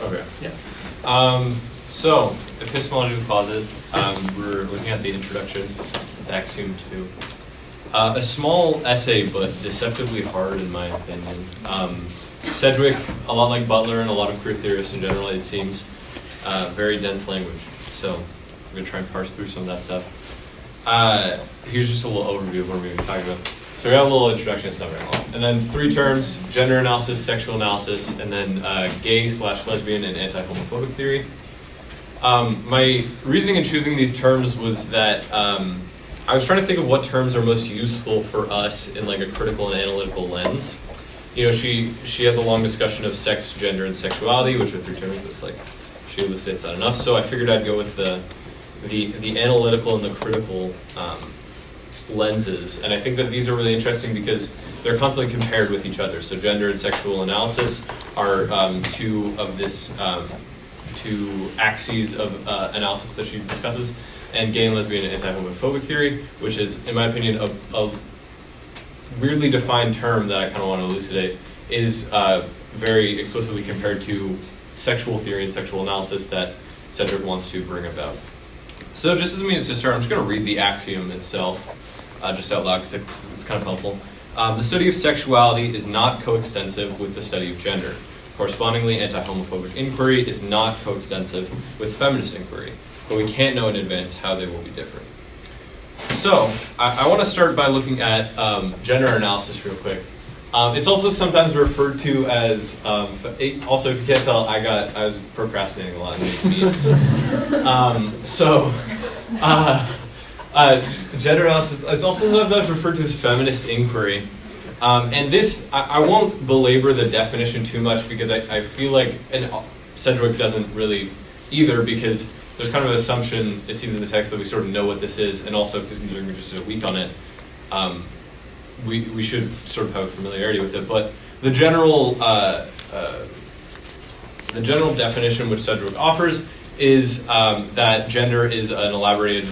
Okay. Yeah. So, epistemology of the closet, we're looking at the introduction to Axiom 2. A small essay, but deceptively hard in my opinion. Sedgwick, a lot like Butler and a lot of queer theorists in general, it seems, very dense language. So, we're going to try and parse through some of that stuff. Here's just a little overview of what we're going to be talking about. So we got a little introduction, it's not very long. And then 3 terms: gender analysis, sexual analysis, and then gay/lesbian and anti-homophobic theory. My reasoning in choosing these terms was that I was trying to think of what terms are most useful for us in like a critical and analytical lens. You know, she has a long discussion of sex, gender, and sexuality, which are 3 terms, but it's like she elucidates that enough. So I figured I'd go with the analytical and the critical lenses, and I think that these are really interesting because they're constantly compared with each other. So gender and sexual analysis are two axes of analysis that she discusses, and gay and lesbian and anti-homophobic theory, which is, in my opinion, a weirdly defined term that I kind of want to elucidate, is very explicitly compared to sexual theory and sexual analysis that Sedgwick wants to bring about. So just as a means to start, I'm just going to read the axiom itself just out loud because it's kind of helpful. The study of sexuality is not coextensive with the study of gender. Correspondingly, anti-homophobic inquiry is not coextensive with feminist inquiry, but we can't know in advance how they will be different. So, I want to start by looking at gender analysis real quick. It's also sometimes referred to as, also if you can't tell, I was procrastinating a lot in these meetings. Gender analysis is also sometimes referred to as feminist inquiry. And this, I won't belabor the definition too much because I feel like, and Sedgwick doesn't really either, because there's kind of an assumption, it seems in the text, that we sort of know what this is, and also because we're just a week on it, we should sort of have a familiarity with it. But the general definition which Sedgwick offers is that gender is an elaborated,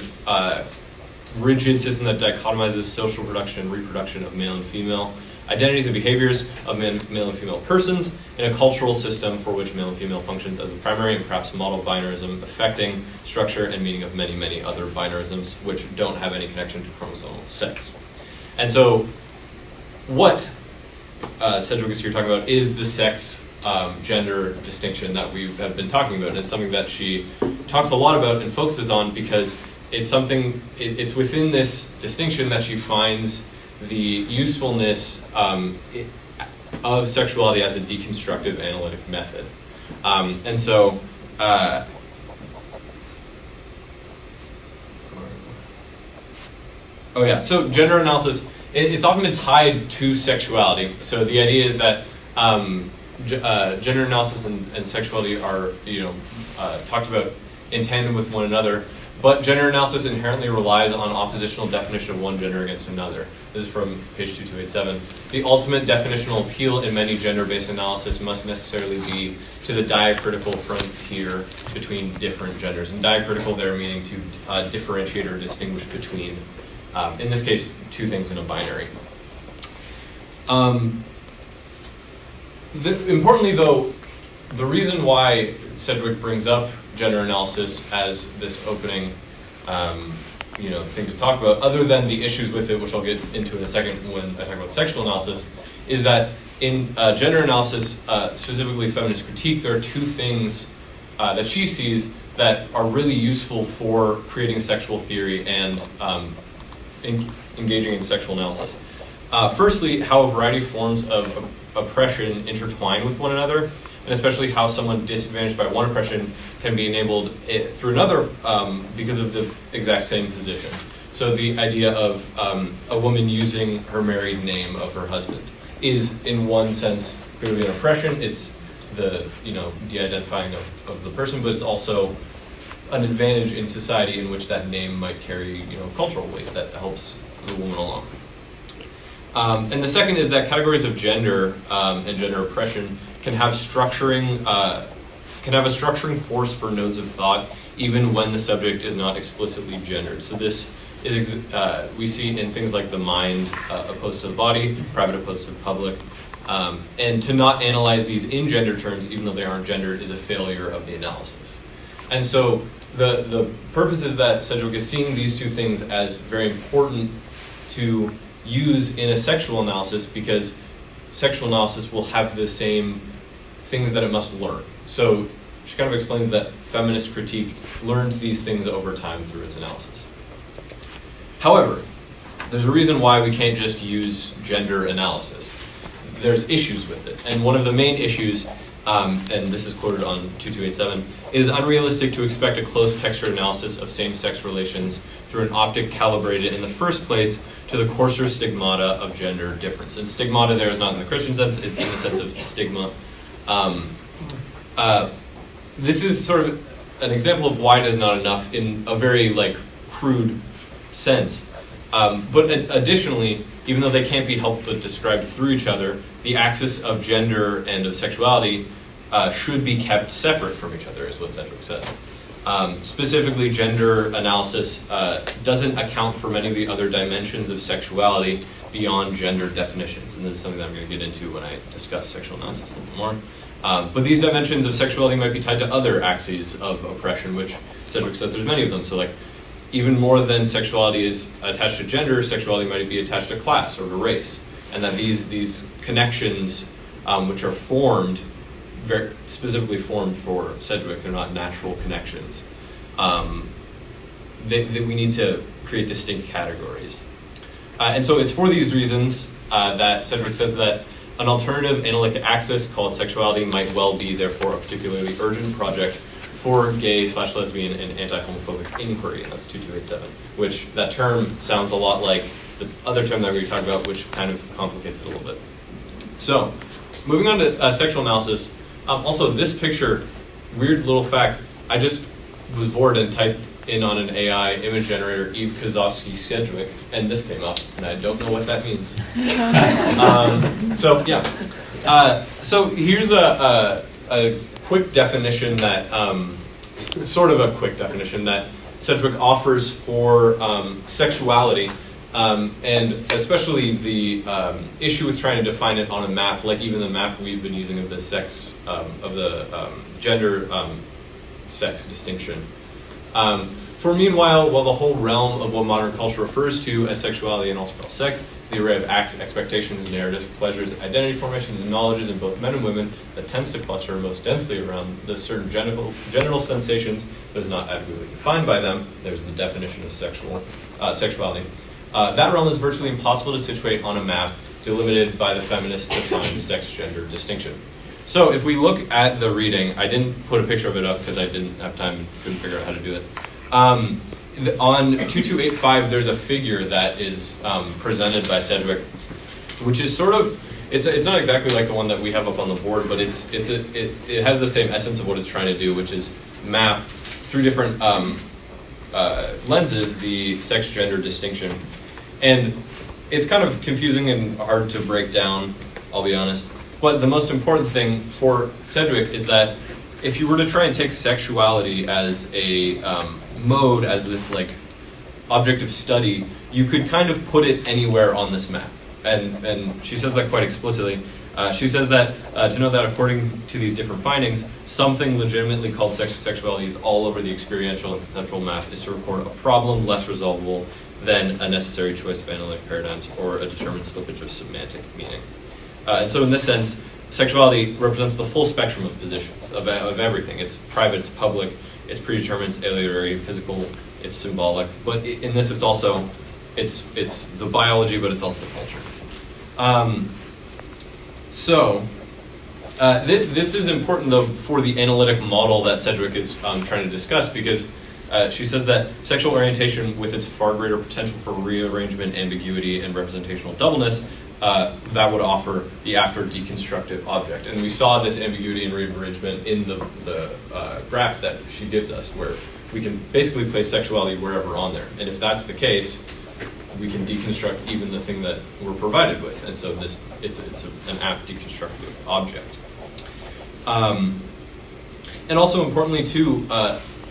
rigid system that dichotomizes social production and reproduction of male and female identities and behaviors of male and female persons in a cultural system for which male and female functions as the primary and perhaps model binarism, affecting structure and meaning of many, many other binarisms which don't have any connection to chromosomal sex. And so what Sedgwick is here talking about is the sex-gender distinction that we have been talking about. And it's something that she talks a lot about and focuses on because it's something, it's within this distinction that she finds the usefulness of sexuality as a deconstructive analytic method. And so, so gender analysis, it's often been tied to sexuality. So the idea is that gender analysis and sexuality are, talked about in tandem with one another. But gender analysis inherently relies on oppositional definition of one gender against another. This is from page 2287. The ultimate definitional appeal in many gender-based analysis must necessarily be to the diacritical frontier between different genders. And diacritical there meaning to differentiate or distinguish between, in this case, 2 things in a binary. Importantly, though, the reason why Sedgwick brings up gender analysis as this opening, thing to talk about, other than the issues with it, which I'll get into in a second when I talk about sexual analysis, is that in gender analysis, specifically feminist critique, there are 2 things that she sees that are really useful for creating sexual theory and engaging in sexual analysis. Firstly, how a variety of forms of oppression intertwine with one another, and especially how someone disadvantaged by one oppression can be enabled through another because of the exact same position. So the idea of a woman using her married name of her husband is, in one sense, clearly an oppression. It's the de-identifying of the person, but it's also an advantage in society in which that name might carry cultural weight that helps the woman along. And the second is that categories of gender and gender oppression can have a structuring force for nodes of thought, even when the subject is not explicitly gendered. So this is we see in things like the mind opposed to the body, private opposed to the public, And to not analyze these in gender terms, even though they aren't gendered, is a failure of the analysis. And so the purpose is that Sedgwick is seeing these two things as very important to use in a sexual analysis, because sexual analysis will have the same things that it must learn. So she kind of explains that feminist critique learned these things over time through its analysis. However, there's a reason why we can't just use gender analysis. There's issues with it. And one of the main issues, and this is quoted on 2287, it is unrealistic to expect a close texture analysis of same-sex relations through an optic calibrated in the first place to the coarser stigmata of gender difference. And stigmata there is not in the Christian sense, it's in the sense of stigma. This is sort of an example of why it is not enough in a very crude sense. But additionally, even though they can't be helped but described through each other, the axis of gender and of sexuality should be kept separate from each other, is what Sedgwick says. Specifically, gender analysis doesn't account for many of the other dimensions of sexuality beyond gender definitions. And this is something that I'm going to get into when I discuss sexual analysis a little bit more. But these dimensions of sexuality might be tied to other axes of oppression, which Sedgwick says there's many of them. So even more than sexuality is attached to gender, sexuality might be attached to class or to race. And that these connections, which are formed, very specifically formed for Sedgwick, they're not natural connections. That we need to create distinct categories. And so it's for these reasons that Sedgwick says that an alternative analytic axis called sexuality might well be, therefore, a particularly urgent project for gay/lesbian and anti-homophobic inquiry, and that's 2287, which that term sounds a lot like the other term that we were talking about, which kind of complicates it a little bit. So, moving on to sexual analysis. Also, this picture, weird little fact, I just was bored and typed in on an AI image generator, Eve Kozovsky Sedgwick, and this came up, and I don't know what that means. So here's a quick definition that, sort of a quick definition that Sedgwick offers for sexuality, and especially the issue with trying to define it on a map, like even the map we've been using of the sex, of the gender sex distinction. For meanwhile, while the whole realm of what modern culture refers to as sexuality and also called sex, the array of acts, expectations, narratives, pleasures, identity formations, and knowledges in both men and women that tends to cluster most densely around the certain genital sensations but is not adequately defined by them. There's the definition of sexuality. That realm is virtually impossible to situate on a map delimited by the feminist defined sex-gender distinction. So if we look at the reading, I didn't put a picture of it up because I didn't have time and couldn't figure out how to do it. On 2285, there's a figure that is presented by Sedgwick, which is sort of, it's not exactly like the one that we have up on the board, but it has the same essence of what it's trying to do, which is map through different lenses the sex-gender distinction. And it's kind of confusing and hard to break down, I'll be honest. But the most important thing for Sedgwick is that if you were to try and take sexuality as a mode, as this object of study, you could kind of put it anywhere on this map. And she says that quite explicitly. She says that to know that according to these different findings, something legitimately called sexuality is all over the experiential and conceptual map is to record a problem less resolvable than a necessary choice of analytic paradigms or a determined slippage of semantic meaning. And so in this sense, sexuality represents the full spectrum of positions, of everything. It's private, it's public, it's predetermined, it's alienary, physical, it's symbolic. But in this, it's also, it's the biology, but it's also the culture. This is important, though, for the analytic model that Sedgwick is trying to discuss, because she says that sexual orientation, with its far greater potential for rearrangement, ambiguity, and representational doubleness, that would offer the apter deconstructive object. And we saw this ambiguity and rearrangement in the graph that she gives us, where we can basically place sexuality wherever on there. And if that's the case, we can deconstruct even the thing that we're provided with. And so it's an apt deconstructive object. And also importantly too,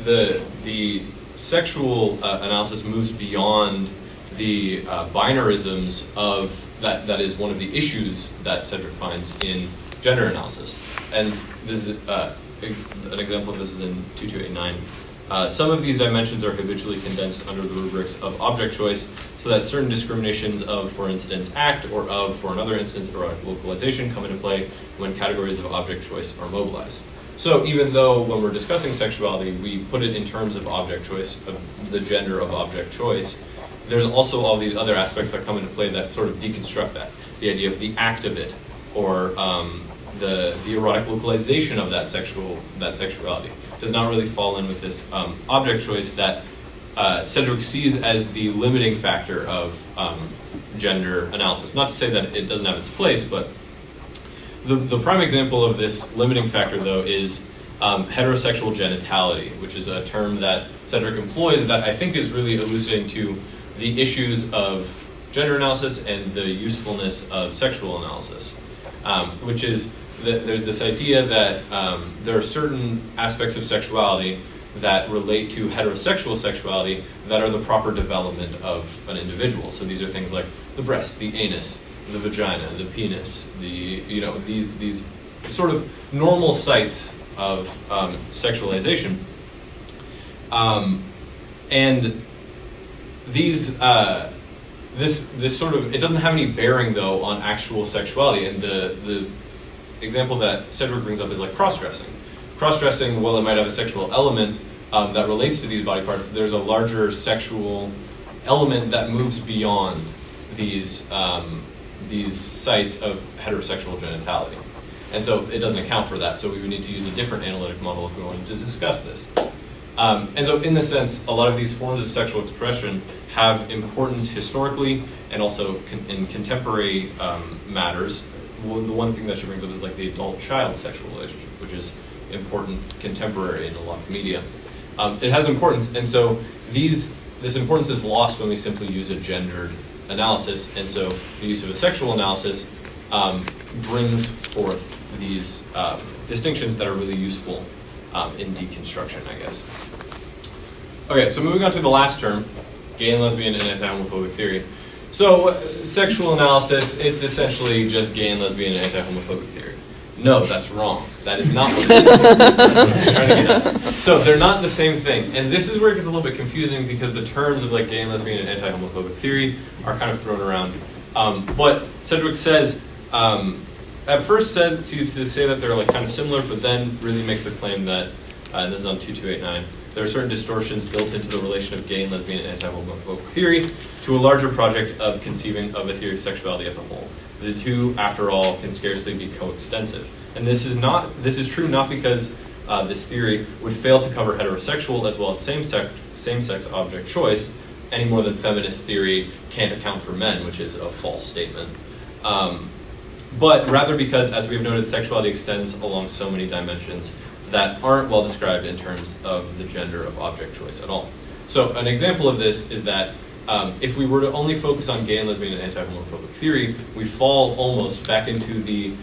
the sexual analysis moves beyond the binarisms of that is one of the issues that Cedric finds in gender analysis. And this is an example of this is in 2289. Some of these dimensions are habitually condensed under the rubrics of object choice, so that certain discriminations of, for instance, act, or of, for another instance, erotic localization come into play when categories of object choice are mobilized. So even though when we're discussing sexuality, we put it in terms of object choice, of the gender of object choice, there's also all these other aspects that come into play that sort of deconstruct that. The idea of the act of it, or the erotic localization of that sexuality does not really fall in with this object choice that Cedric sees as the limiting factor of gender analysis. Not to say that it doesn't have its place, but the prime example of this limiting factor, though, is heterosexual genitality, which is a term that Cedric employs that I think is really elucidating to the issues of gender analysis and the usefulness of sexual analysis, which is that there's this idea that there are certain aspects of sexuality that relate to heterosexual sexuality that are the proper development of an individual. So these are things like the breast, the anus, the vagina, the penis, these sort of normal sites of sexualization, and these this sort of, it doesn't have any bearing though on actual sexuality. And the example that Cedric brings up is like cross-dressing. Cross-dressing, while it might have a sexual element that relates to these body parts, there's a larger sexual element that moves beyond these sites of heterosexual genitality. And so it doesn't account for that, so we would need to use a different analytic model if we wanted to discuss this. And so in this sense, a lot of these forms of sexual expression have importance historically and also in contemporary matters. Well, the one thing that she brings up is like the adult-child sexual relationship, which is important contemporary in a lot of media. It has importance, and so this importance is lost when we simply use a gendered analysis, and so the use of a sexual analysis brings forth these distinctions that are really useful in deconstruction, I guess. Okay, so moving on to the last term, gay and lesbian and anti-homophobic theory. So sexual analysis, it's essentially just gay and lesbian and anti-homophobic theory. No, that's wrong. That is not what it is. That's what I'm trying to get at. So they're not the same thing. And this is where it gets a little bit confusing because the terms of like gay and lesbian and anti-homophobic theory are kind of thrown around. But Cedric says, at first seems to say that they're like kind of similar, but then really makes the claim that, and this is on 2289, there are certain distortions built into the relation of gay and lesbian and anti-homophobic theory to a larger project of conceiving of a theory of sexuality as a whole. The two, after all, can scarcely be coextensive. And this is true not because this theory would fail to cover heterosexual as well as same-sex object choice, any more than feminist theory can't account for men, which is a false statement. But rather because, as we have noted, sexuality extends along so many dimensions that aren't well described in terms of the gender of object choice at all. So an example of this is that if we were to only focus on gay and lesbian and anti-homophobic theory, we fall almost back into the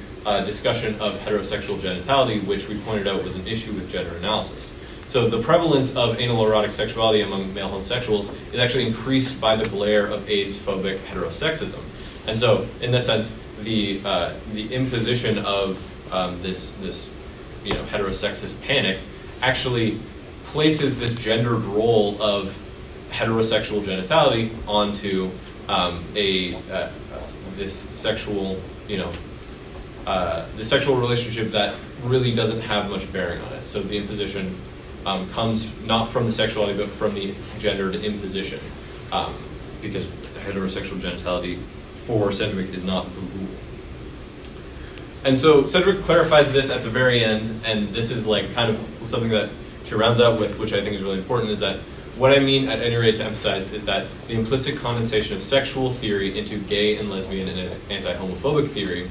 discussion of heterosexual genitality, which we pointed out was an issue with gender analysis. So the prevalence of anal erotic sexuality among male homosexuals is actually increased by the glare of AIDS-phobic heterosexism. And so, in this sense, the imposition of this heterosexist panic actually places this gendered role of heterosexual genitality onto this sexual relationship that really doesn't have much bearing on it. So the imposition comes not from the sexuality but from the gendered imposition, because heterosexual genitality for Cedric is not the rule. And so Cedric clarifies this at the very end, and this is like kind of something that she rounds out with, which I think is really important, is that what I mean at any rate to emphasize is that the implicit condensation of sexual theory into gay and lesbian and anti-homophobic theory,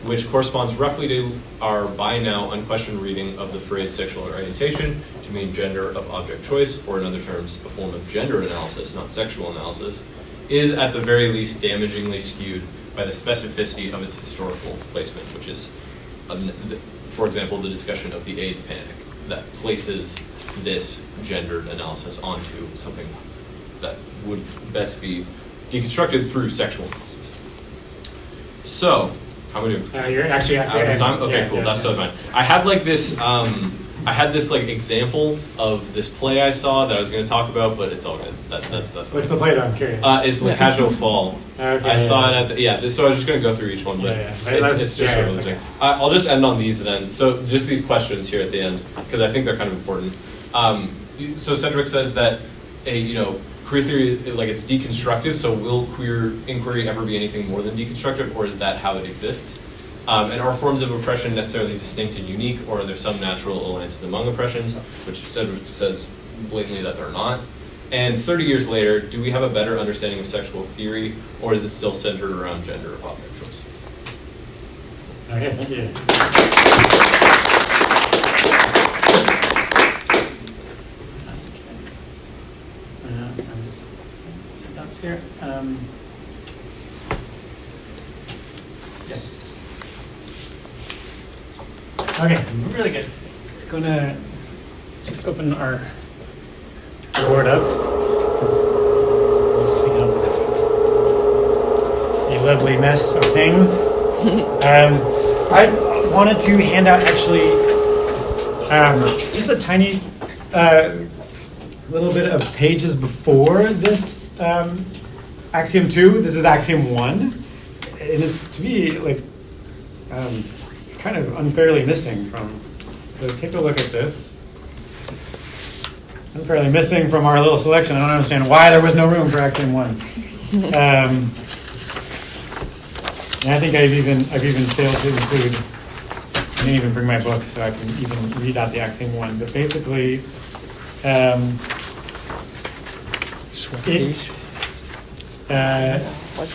which corresponds roughly to our by now unquestioned reading of the phrase sexual orientation to mean gender of object choice, or in other terms, a form of gender analysis, not sexual analysis, is at the very least damagingly skewed by the specificity of its historical placement, which is, for example, the discussion of the AIDS panic that places this gendered analysis onto something that would best be deconstructed through sexual analysis. So, how am I doing? You're actually at the Out of end. time? Okay, Yeah, cool. yeah, That's yeah. totally fine. I had this like example of this play I saw that I was going to talk about, but it's all good. That's What's the play, though? I'm curious. It's the Casual Fall. Okay, I saw it at so I was just going to go through each one, but Yeah. it's just really okay. I'll just end on these then. So just these questions here at the end, because I think they're kind of important. So Cedric says that queer theory, like, it's deconstructive, so will queer inquiry ever be anything more than deconstructive, or is that how it exists? And are forms of oppression necessarily distinct and unique, or are there some natural alliances among oppressions, which Cedric says blatantly that they're not? And 30 years later, do we have a better understanding of sexual theory, or is it still centered around gender or object choice? Okay, thank you. I'm just sit down here. Yes. Okay, really good. Gonna just open our board up. Speaking of a lovely mess of things. I wanted to hand out actually just a tiny little bit of pages before this axiom 2. This is axiom 1. It is, to me, like kind of unfairly missing from. So take a look at this. Unfairly missing from our little selection. I don't understand why there was no room for axiom 1. And I think I've even failed to include. I didn't even bring my book, so I can even read out the axiom 1. But basically, was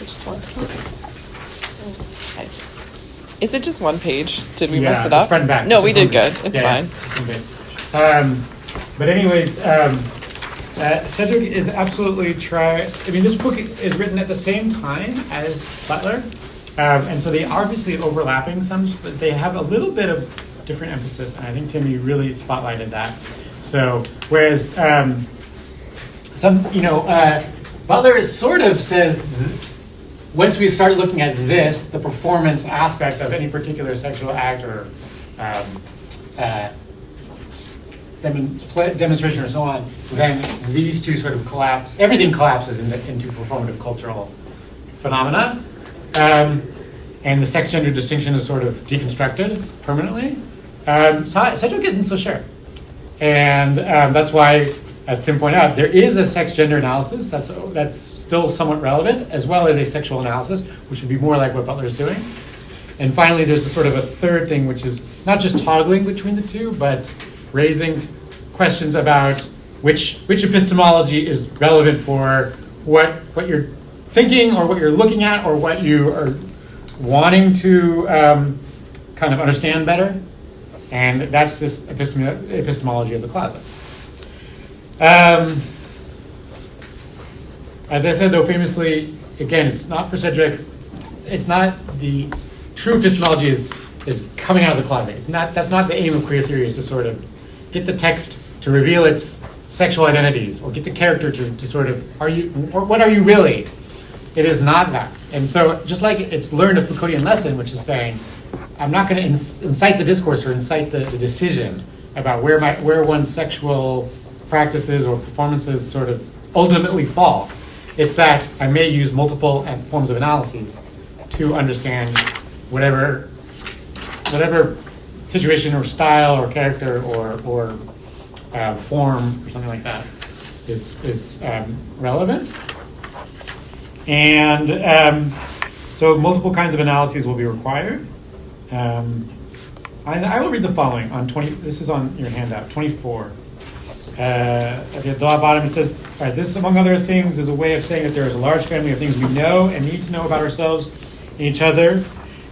it just one? Okay. Is it just one page? Did we mess it up? It's front and back. No, It's we just did one good. page. It's Yeah, fine. yeah. But anyways, Cedric is absolutely this book is written at the same time as Butler. And so they are obviously overlapping some, but they have a little bit of different emphasis, and I think, Tim, you really spotlighted that. So, whereas Butler sort of says, once we start looking at this, the performance aspect of any particular sexual act or demonstration or so on, then these two sort of collapse. Everything collapses into performative cultural phenomena. And the sex-gender distinction is sort of deconstructed permanently. Cedric isn't so sure. And that's why, as Tim pointed out, there is a sex-gender analysis that's still somewhat relevant, as well as a sexual analysis, which would be more like what Butler's doing. And finally, there's a sort of a third thing, which is not just toggling between the two, but raising questions about which epistemology is relevant for what you're thinking, or what you're looking at, or what you are wanting to kind of understand better. And that's this epistemology of the closet. As I said, though, famously, again, it's not for Cedric. It's not the true epistemology is coming out of the closet. That's not the aim of queer theory, is to sort of get the text to reveal its sexual identities, or get the character to sort of, what are you really? It is not that. And so, just like it's learned a Foucauldian lesson, which is saying, I'm not going to incite the discourse or incite the decision about where one's sexual practices or performances sort of ultimately fall. It's that I may use multiple forms of analyses to understand whatever situation or style or character or form or something like that is relevant. And so multiple kinds of analyses will be required. I will read the following on 20. This is on your handout, 24. At the bottom it says, all right, this, among other things, is a way of saying that there is a large family of things we know and need to know about ourselves and each other,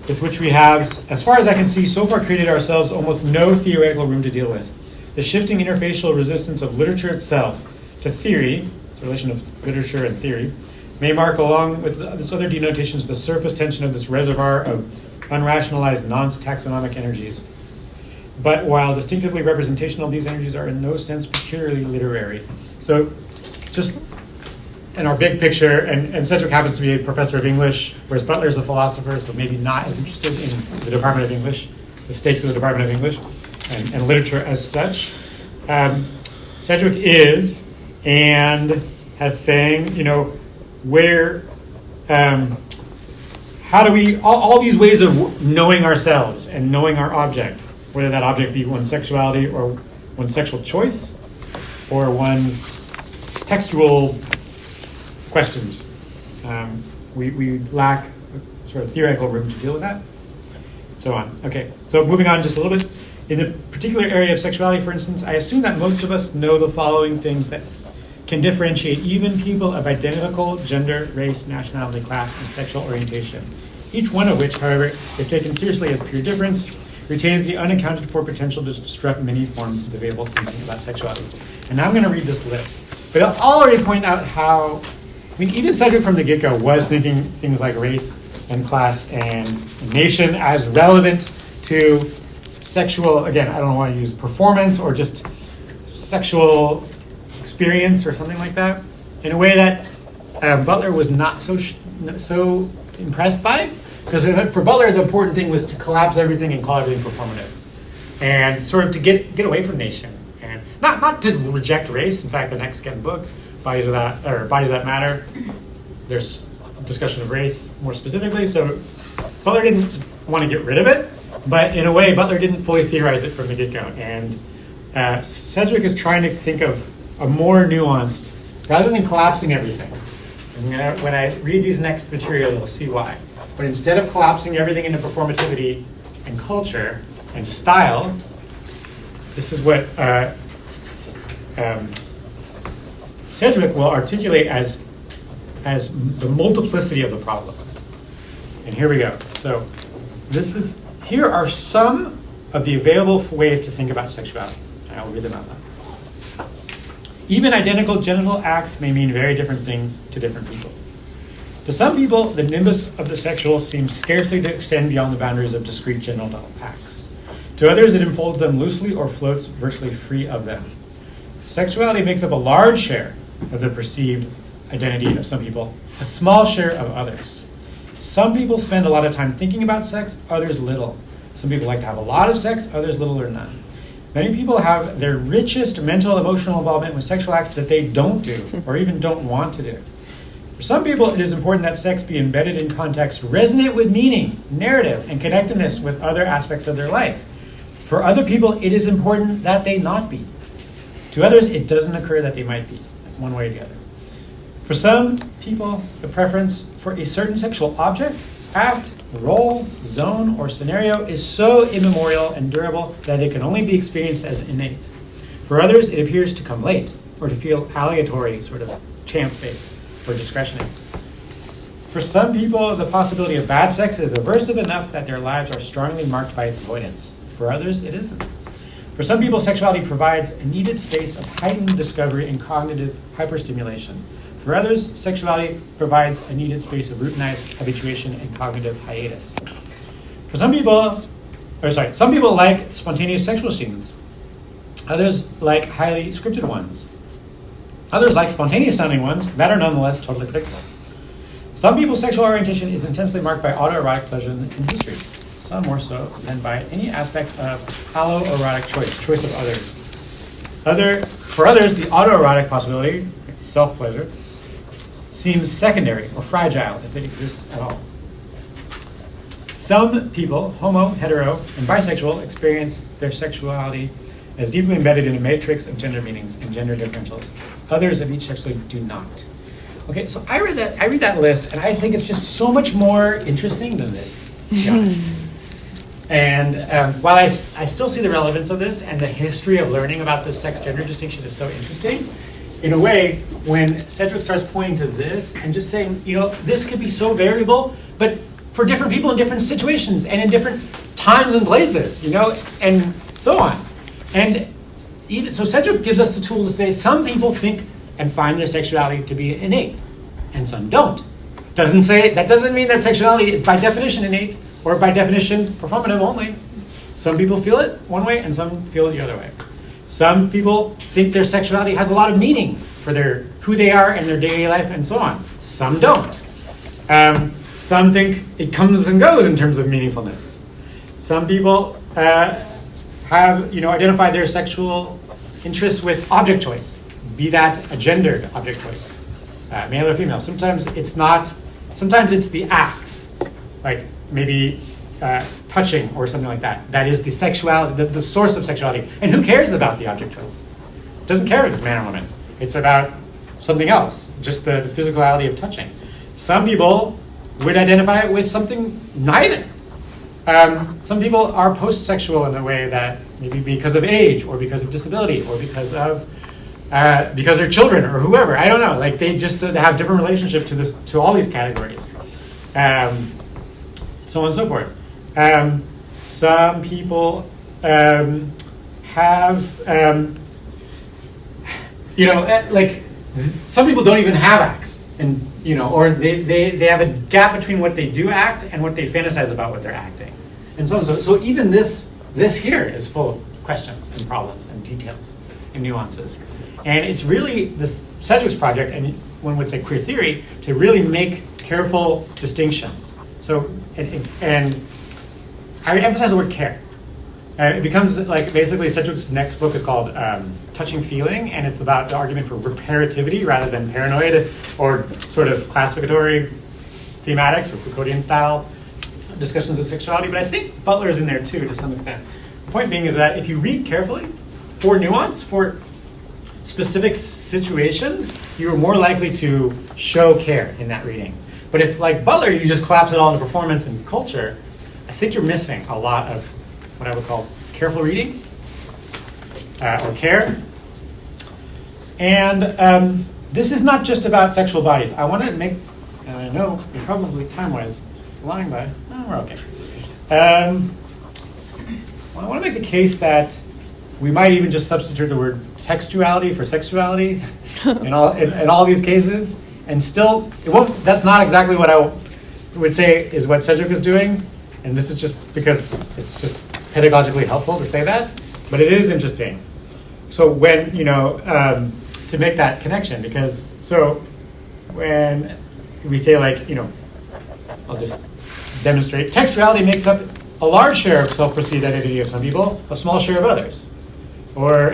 with which we have, as far as I can see, so far created ourselves almost no theoretical room to deal with. The shifting interfacial resistance of literature itself to theory, the relation of literature and theory, may mark, along with its other denotations, the surface tension of this reservoir of unrationalized non-taxonomic energies. But while distinctively representational, these energies are in no sense peculiarly literary. So just in our big picture, and Sedgwick happens to be a professor of English, whereas Butler is a philosopher, so maybe not as interested in the Department of English, the stakes of the Department of English, and literature as such. Sedgwick is, and has saying, where, how do we, all these ways of knowing ourselves and knowing our object, whether that object be one's sexuality or one's sexual choice, or one's textual questions. We lack a sort of theoretical room to deal with that. So on. Okay, so moving on just a little bit. In the particular area of sexuality, for instance, I assume that most of us know the following things that can differentiate even people of identical gender, race, nationality, class, and sexual orientation. Each one of which, however, if taken seriously as pure difference, retains the unaccounted for potential to disrupt many forms of available thinking about sexuality. And now I'm going to read this list. But I'll already point out how, even Sedgwick from the get-go was thinking things like race and class and nation as relevant to sexual, again, I don't want to use performance or just sexual experience or something like that, in a way that Butler was not so impressed by. Because for Butler, the important thing was to collapse everything and call everything performative. And sort of to get away from nation. And not to reject race. In fact, the next book, Bodies That Matter, there's a discussion of race more specifically. So Butler didn't want to get rid of it. But in a way, Butler didn't fully theorize it from the get-go. And Sedgwick is trying to think of a more nuanced, rather than collapsing everything. And when I read these next material, you'll see why. But instead of collapsing everything into performativity and culture and style, this is what Sedgwick will articulate as the multiplicity of the problem. And here we go. So here are some of the available ways to think about sexuality. And I'll read them out loud. Even identical genital acts may mean very different things to different people. To some people, the nimbus of the sexual seems scarcely to extend beyond the boundaries of discrete genital acts. To others, it enfolds them loosely or floats virtually free of them. Sexuality makes up a large share of the perceived identity of some people, a small share of others. Some people spend a lot of time thinking about sex, others little. Some people like to have a lot of sex, others little or none. Many people have their richest mental, emotional involvement with sexual acts that they don't do or even don't want to do. For some people, it is important that sex be embedded in context, resonate with meaning, narrative, and connectedness with other aspects of their life. For other people, it is important that they not be. To others, it doesn't occur that they might be, one way or the other. For some people, the preference for a certain sexual object, act, role, zone, or scenario is so immemorial and durable that it can only be experienced as innate. For others, it appears to come late, or to feel aleatory, sort of chance-based, or discretionary. For some people, the possibility of bad sex is aversive enough that their lives are strongly marked by its avoidance. For others, it isn't. For some people, sexuality provides a needed space of heightened discovery and cognitive hyperstimulation. For others, sexuality provides a needed space of routinized habituation and cognitive hiatus. For some people like spontaneous sexual scenes. Others like highly scripted ones. Others like spontaneous sounding ones that are nonetheless totally predictable. Some people's sexual orientation is intensely marked by autoerotic pleasure in histories, some more so than by any aspect of alloerotic choice of others. For others, the autoerotic possibility, self-pleasure, seems secondary or fragile if it exists at all. Some people, homo, hetero, and bisexual, experience their sexuality as deeply embedded in a matrix of gender meanings and gender differentials. Others of each sexuality do not. Okay, so I read that list, and I think it's just so much more interesting than this, to be honest. And while I still see the relevance of this, and the history of learning about the sex-gender distinction is so interesting, in a way, when Sedgwick starts pointing to this and just saying, this could be so variable, but for different people in different situations and in different times and places, and so on. And so Sedgwick gives us the tool to say some people think and find their sexuality to be innate, and some don't. That doesn't mean that sexuality is by definition innate or by definition performative only. Some people feel it one way and some feel it the other way. Some people think their sexuality has a lot of meaning for their who they are and their daily life and so on. Some don't. Some think it comes and goes in terms of meaningfulness. Some people have, identify their sexual interests with object choice, be that a gendered object choice, male or female. Sometimes it's not. Sometimes it's the acts, like maybe touching or something like that. That is the sexuality, the source of sexuality. And who cares about the object choice? Doesn't care if it's man or woman. It's about something else, just the physicality of touching. Some people would identify it with something neither. Some people are post-sexual in a way that maybe because of age or because of disability or because they're children or whoever. I don't know. Like they just have different relationship to all these categories, so on and so forth. Some people have like some people don't even have acts, and or they have a gap between what they do act and what they fantasize about what they're acting, and so on. So even this here is full of questions and problems and details and nuances, and it's really this Sedgwick's project, and one would say queer theory, to really make careful distinctions. So and I emphasize the word care. It becomes like basically Sedgwick's next book is called Touching Feeling, and it's about the argument for reparativity rather than paranoid or sort of classificatory thematics or Foucauldian style discussions of sexuality. But I think Butler is in there too to some extent. The point being is that if you read carefully for nuance, for specific situations, you're more likely to show care in that reading. But if, like Butler, you just collapse it all into performance and culture, I think you're missing a lot of what I would call careful reading or care. And this is not just about sexual bodies. I want to make, and I know you're probably time-wise flying by. Oh, we're okay. Well, I want to make the case that we might even just substitute the word textuality for sexuality in all these cases, and still it won't. That's not exactly what I would say is what Sedgwick is doing. And this is just because it's just pedagogically helpful to say that, but it is interesting. So when, to make that connection, because, so when we say like, I'll just demonstrate, textuality makes up a large share of self-perceived identity of some people, a small share of others. Or,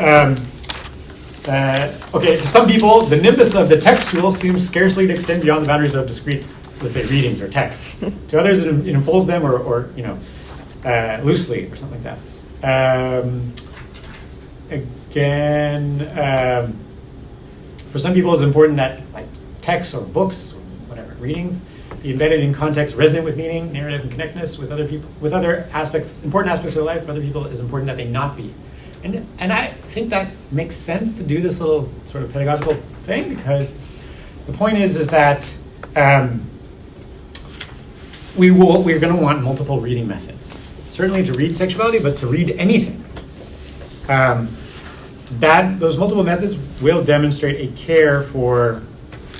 okay, to some people, the nimbus of the textual seems scarcely to extend beyond the boundaries of discrete, let's say, readings or texts. To others, it enfolds them or loosely or something like that. Again, for some people, it's important that like texts or books or whatever readings be embedded in context, resonant with meaning, narrative, and connectedness with other people, with other aspects, important aspects of their life. For other people, it's important that they not be. And I think that makes sense to do this little sort of pedagogical thing, because the point is that we're going to want multiple reading methods. Certainly to read sexuality, but to read anything. Those multiple methods will demonstrate a care for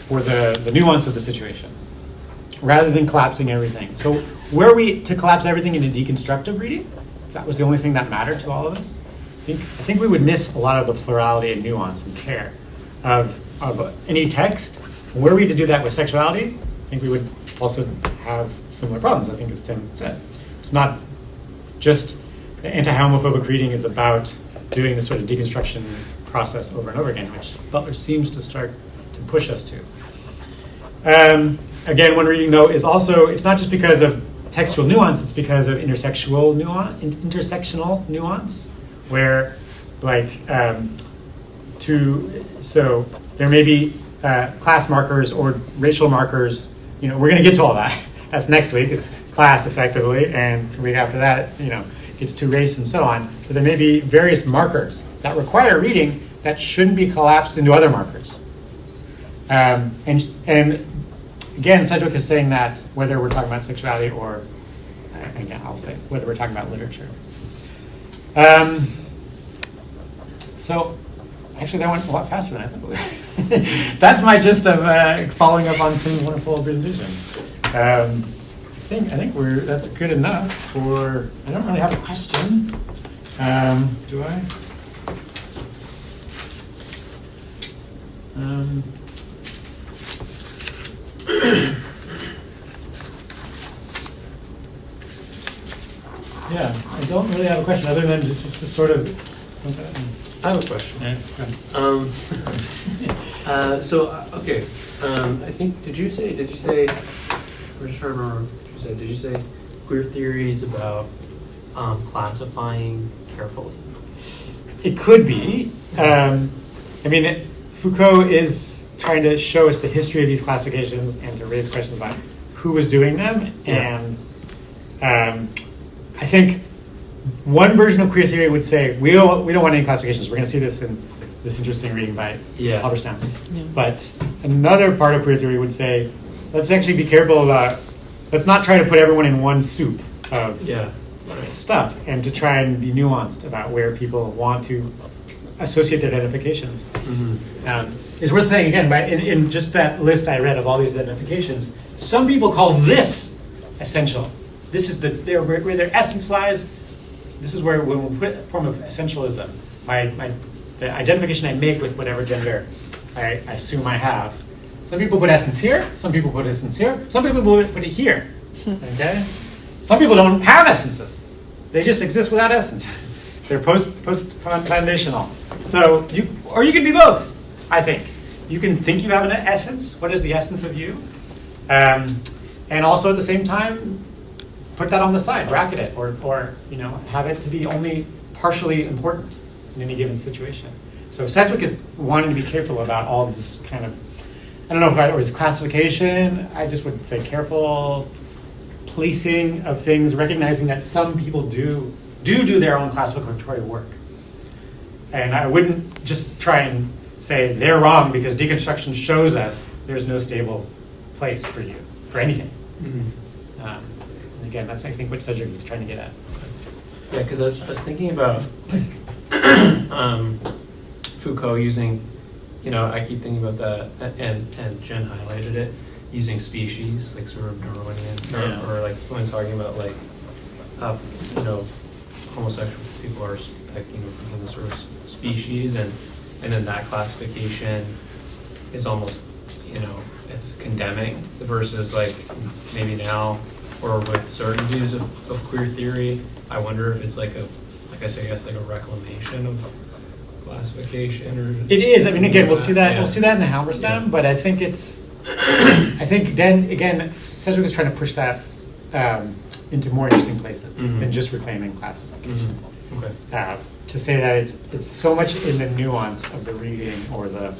the nuance of the situation, rather than collapsing everything. So were we to collapse everything into deconstructive reading, if that was the only thing that mattered to all of us, I think we would miss a lot of the plurality and nuance and care of any text. Were we to do that with sexuality, I think we would also have similar problems, I think, as Tim said. It's not just anti-homophobic reading is about doing this sort of deconstruction process over and over again, which Butler seems to start to push us to. Again, one reading, though, is also, it's not just because of textual nuance, it's because of intersectional nuance, where, like, so there may be class markers or racial markers. We're going to get to all that. That's next week, is class, effectively, and the week after that, gets to race and so on. So there may be various markers that require reading that shouldn't be collapsed into other markers. And again, Sedgwick is saying that whether we're talking about sexuality or, again, I'll say whether we're talking about literature. So, actually, that went a lot faster than I thought. That's my gist of following up on Tim's wonderful presentation. I think that's good enough for. I don't really have a question. Do I? Um, yeah, I don't really have a question other than just sort of. I have a question. Yeah, Okay, I think, did you say, we're just trying to remember, did you say queer theory is about classifying carefully? it could be. I mean, Foucault is trying to show us the history of these classifications and to raise questions about who was doing them. Yeah. And I think one version of queer theory would say, we don't want any classifications. We're going to see this in this interesting reading by Yeah. Halberstam. Yeah. But another part of queer theory would say, let's actually be careful about, let's not try to put everyone in one soup of Yeah. stuff and to try and be nuanced about where people want to associate their identifications. It's worth saying again, in just that list I read of all these identifications, some people call this essential. This is where their essence lies. This is where when we put a form of essentialism, the identification I make with whatever gender I assume I have. Some people put essence here, some people put essence here, some people put it here. Okay? Some people don't have essences. They just exist without essence. They're post-foundational. So you can be both, I think. You can think you have an essence. What is the essence of you? And also at the same time, put that on the side, bracket it, or have it to be only partially important in any given situation. So Sedgwick is wanting to be careful about all of this kind of, I don't know if or his classification, I just would say careful placing of things, recognizing that some people do their own classificatory work. And I wouldn't just try and say they're wrong because deconstruction shows us there's no stable place for you, for anything. And again, that's I think what Sedgwick is trying to get at. Yeah, because I was thinking about Foucault using, I keep thinking about that, and Jen highlighted it, using species, like sort of Darwinian, or like when talking about like, homosexual people are becoming a sort of species, and then that classification is almost, it's condemning versus like maybe now, or with certain views of queer theory, I wonder if it's like a reclamation of classification or. It is. I mean, again, we'll see that in the Halberstam, but I think then again, Sedgwick is trying to push that into more interesting places than just reclaiming classification. Okay. To say that it's so much in the nuance of the reading or the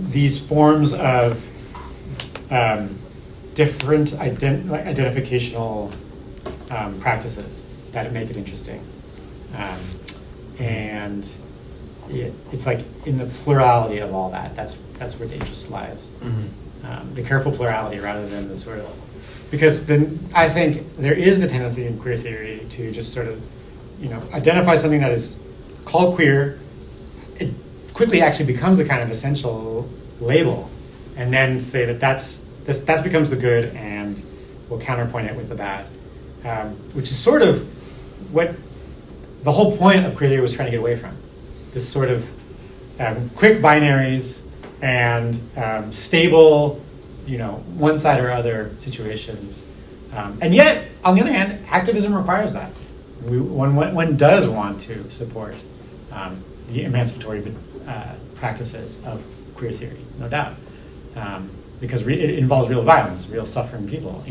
these forms of different identificational practices that make it interesting, and it's like in the plurality of all that. That's where the interest lies. The careful plurality rather than the sort of, because then I think there is the tendency in queer theory to just sort of, identify something that is called queer. It quickly actually becomes a kind of essential label, and then say that becomes the good, and we'll counterpoint it with the bad, which is sort of what the whole point of queer theory was trying to get away from. This sort of quick binaries and stable, one side or other situations. And yet, on the other hand, activism requires that. One does want to support the emancipatory practices of queer theory, no doubt. Because it involves real violence, real suffering people,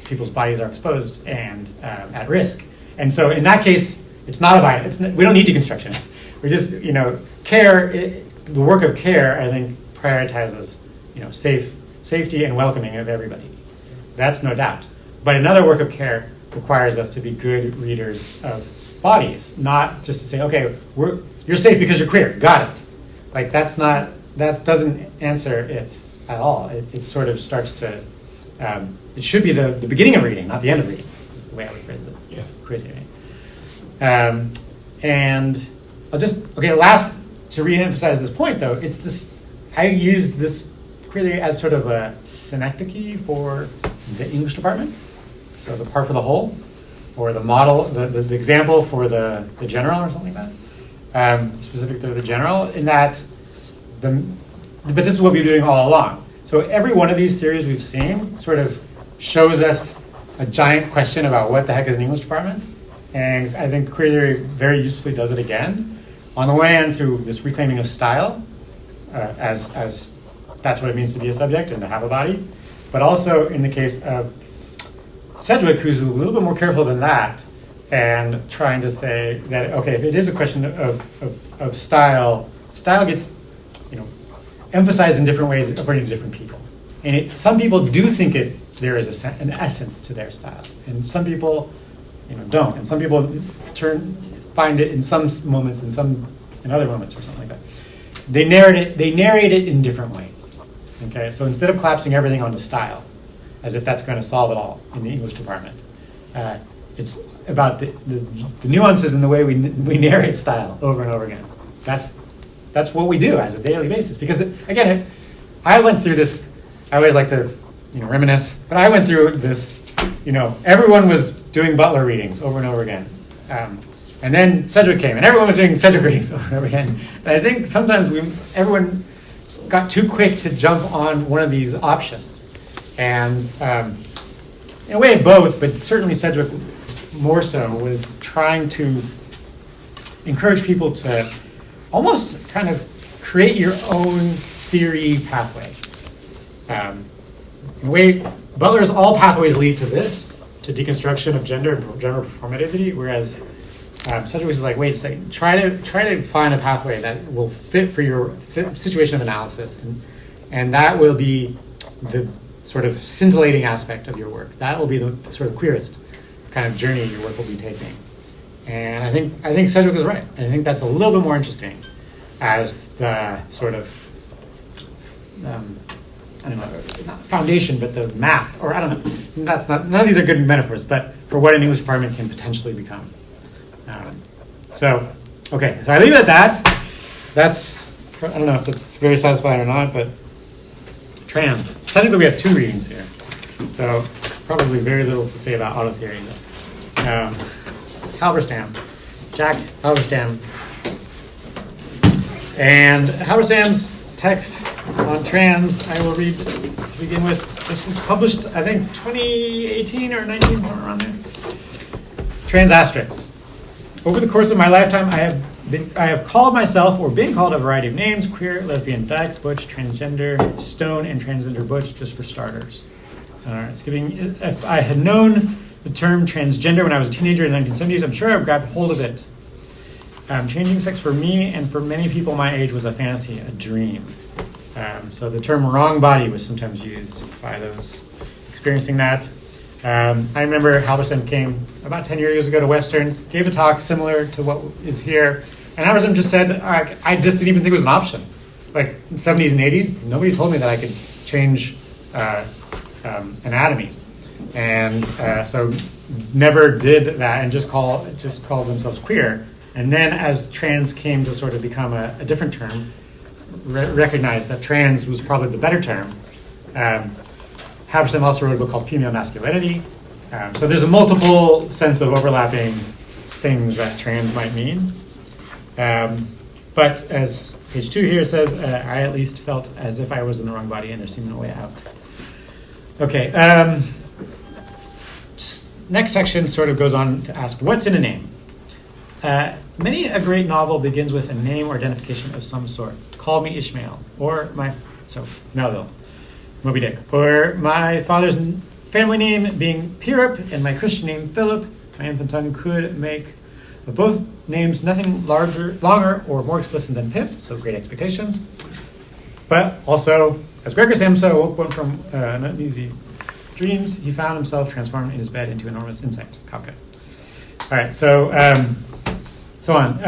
people's bodies are exposed and at risk. And so in that case, it's not a violence. We don't need deconstruction. We just, care, the work of care, I think, prioritizes, safety and welcoming of everybody. That's no doubt. But another work of care requires us to be good readers of bodies, not just to say, okay, you're safe because you're queer, got it. Like that doesn't answer it at all. It sort of starts to, it should be the beginning of reading, not the end of reading, is the way I would phrase it. Yeah. Queer theory. And I'll just, last, to re-emphasize this point though, it's this, I use this queer theory as sort of a synecdoche for the English department. So the part for the whole, or the model, the example for the general or something like specific to the general, in that but this is what we've been doing all along. So every one of these theories we've seen sort of shows us a giant question about what the heck is an English department. And I think queer theory very usefully does it again. On the one hand, through this reclaiming of style, as that's what it means to be a subject and to have a body. But also in the case of Sedgwick, who's a little bit more careful than that, and trying to say that, okay, if it is a question of style, style gets, emphasized in different ways according to different people. And some people do think there is an essence to their style, and some people, don't. And some people find it in some moments, in other moments, or something like that. They narrate it in different ways. Okay, so instead of collapsing everything onto style, as if that's going to solve it all in the English department, it's about the nuances in the way we narrate style over and over again. That's what we do as a daily basis. Because again, I went through this. I always like to reminisce, but I went through this. Everyone was doing Butler readings over and over again, and then Sedgwick came, and everyone was doing Sedgwick readings over and over again. And I think sometimes everyone got too quick to jump on one of these options, and in a way both, but certainly Sedgwick more so, was trying to encourage people to almost kind of create your own theory pathway. In a way, Butler's all pathways lead to this, to deconstruction of gender and gender performativity, whereas Sedgwick is like, wait a second, try to find a pathway that will fit for your situation of analysis, and that will be the sort of scintillating aspect of your work. That will be the sort of queerest kind of journey your work will be taking. And I think Sedgwick was right. I think that's a little bit more interesting as the sort of not foundation, but the map, or I don't know. That's not. None of these are good metaphors, but for what an English department can potentially become. So I leave it at that. That's, I don't know if that's very satisfying or not, but trans. Technically, we have 2 readings here, so probably very little to say about auto theory. Halberstam, Jack Halberstam. And Halberstam's text on trans, I will read to begin with. This is published, I think, 2018 or 19, somewhere around there. Trans asterisks. Over the course of my lifetime, I have called myself or been called a variety of names: queer, lesbian, dyke, butch, transgender, stone, and transgender butch, just for starters. If I had known the term transgender when I was a teenager in the 1970s, I'm sure I would grab hold of it. Changing sex for me and for many people my age was a fantasy, a dream. So the term wrong body was sometimes used by those experiencing that. I remember Halberstam came about 10 years ago to Western, gave a talk similar to what is here, and Halberstam just said, I just didn't even think it was an option. Like in the 70s and 80s, nobody told me that I could change anatomy. And so never did that, and just called themselves queer. And then as trans came to sort of become a different term, recognized that trans was probably the better term. Halberstam also wrote a book called Female Masculinity. So there's a multiple sense of overlapping things that trans might mean. But as page 2 here says, I at least felt as if I was in the wrong body and there seemed no way out. Okay. Next section sort of goes on to ask, what's in a name? Many a great novel begins with a name or identification of some sort. Call me Ishmael, or Melville, Moby Dick, or my father's family name being Pirup and my Christian name Philip. My infant tongue could make of both names nothing longer or more explicit than Pip, so great expectations. But also, as Gregor Samsa woke one from uneasy dreams, he found himself transformed in his bed into an enormous insect, Kafka. All right, so on.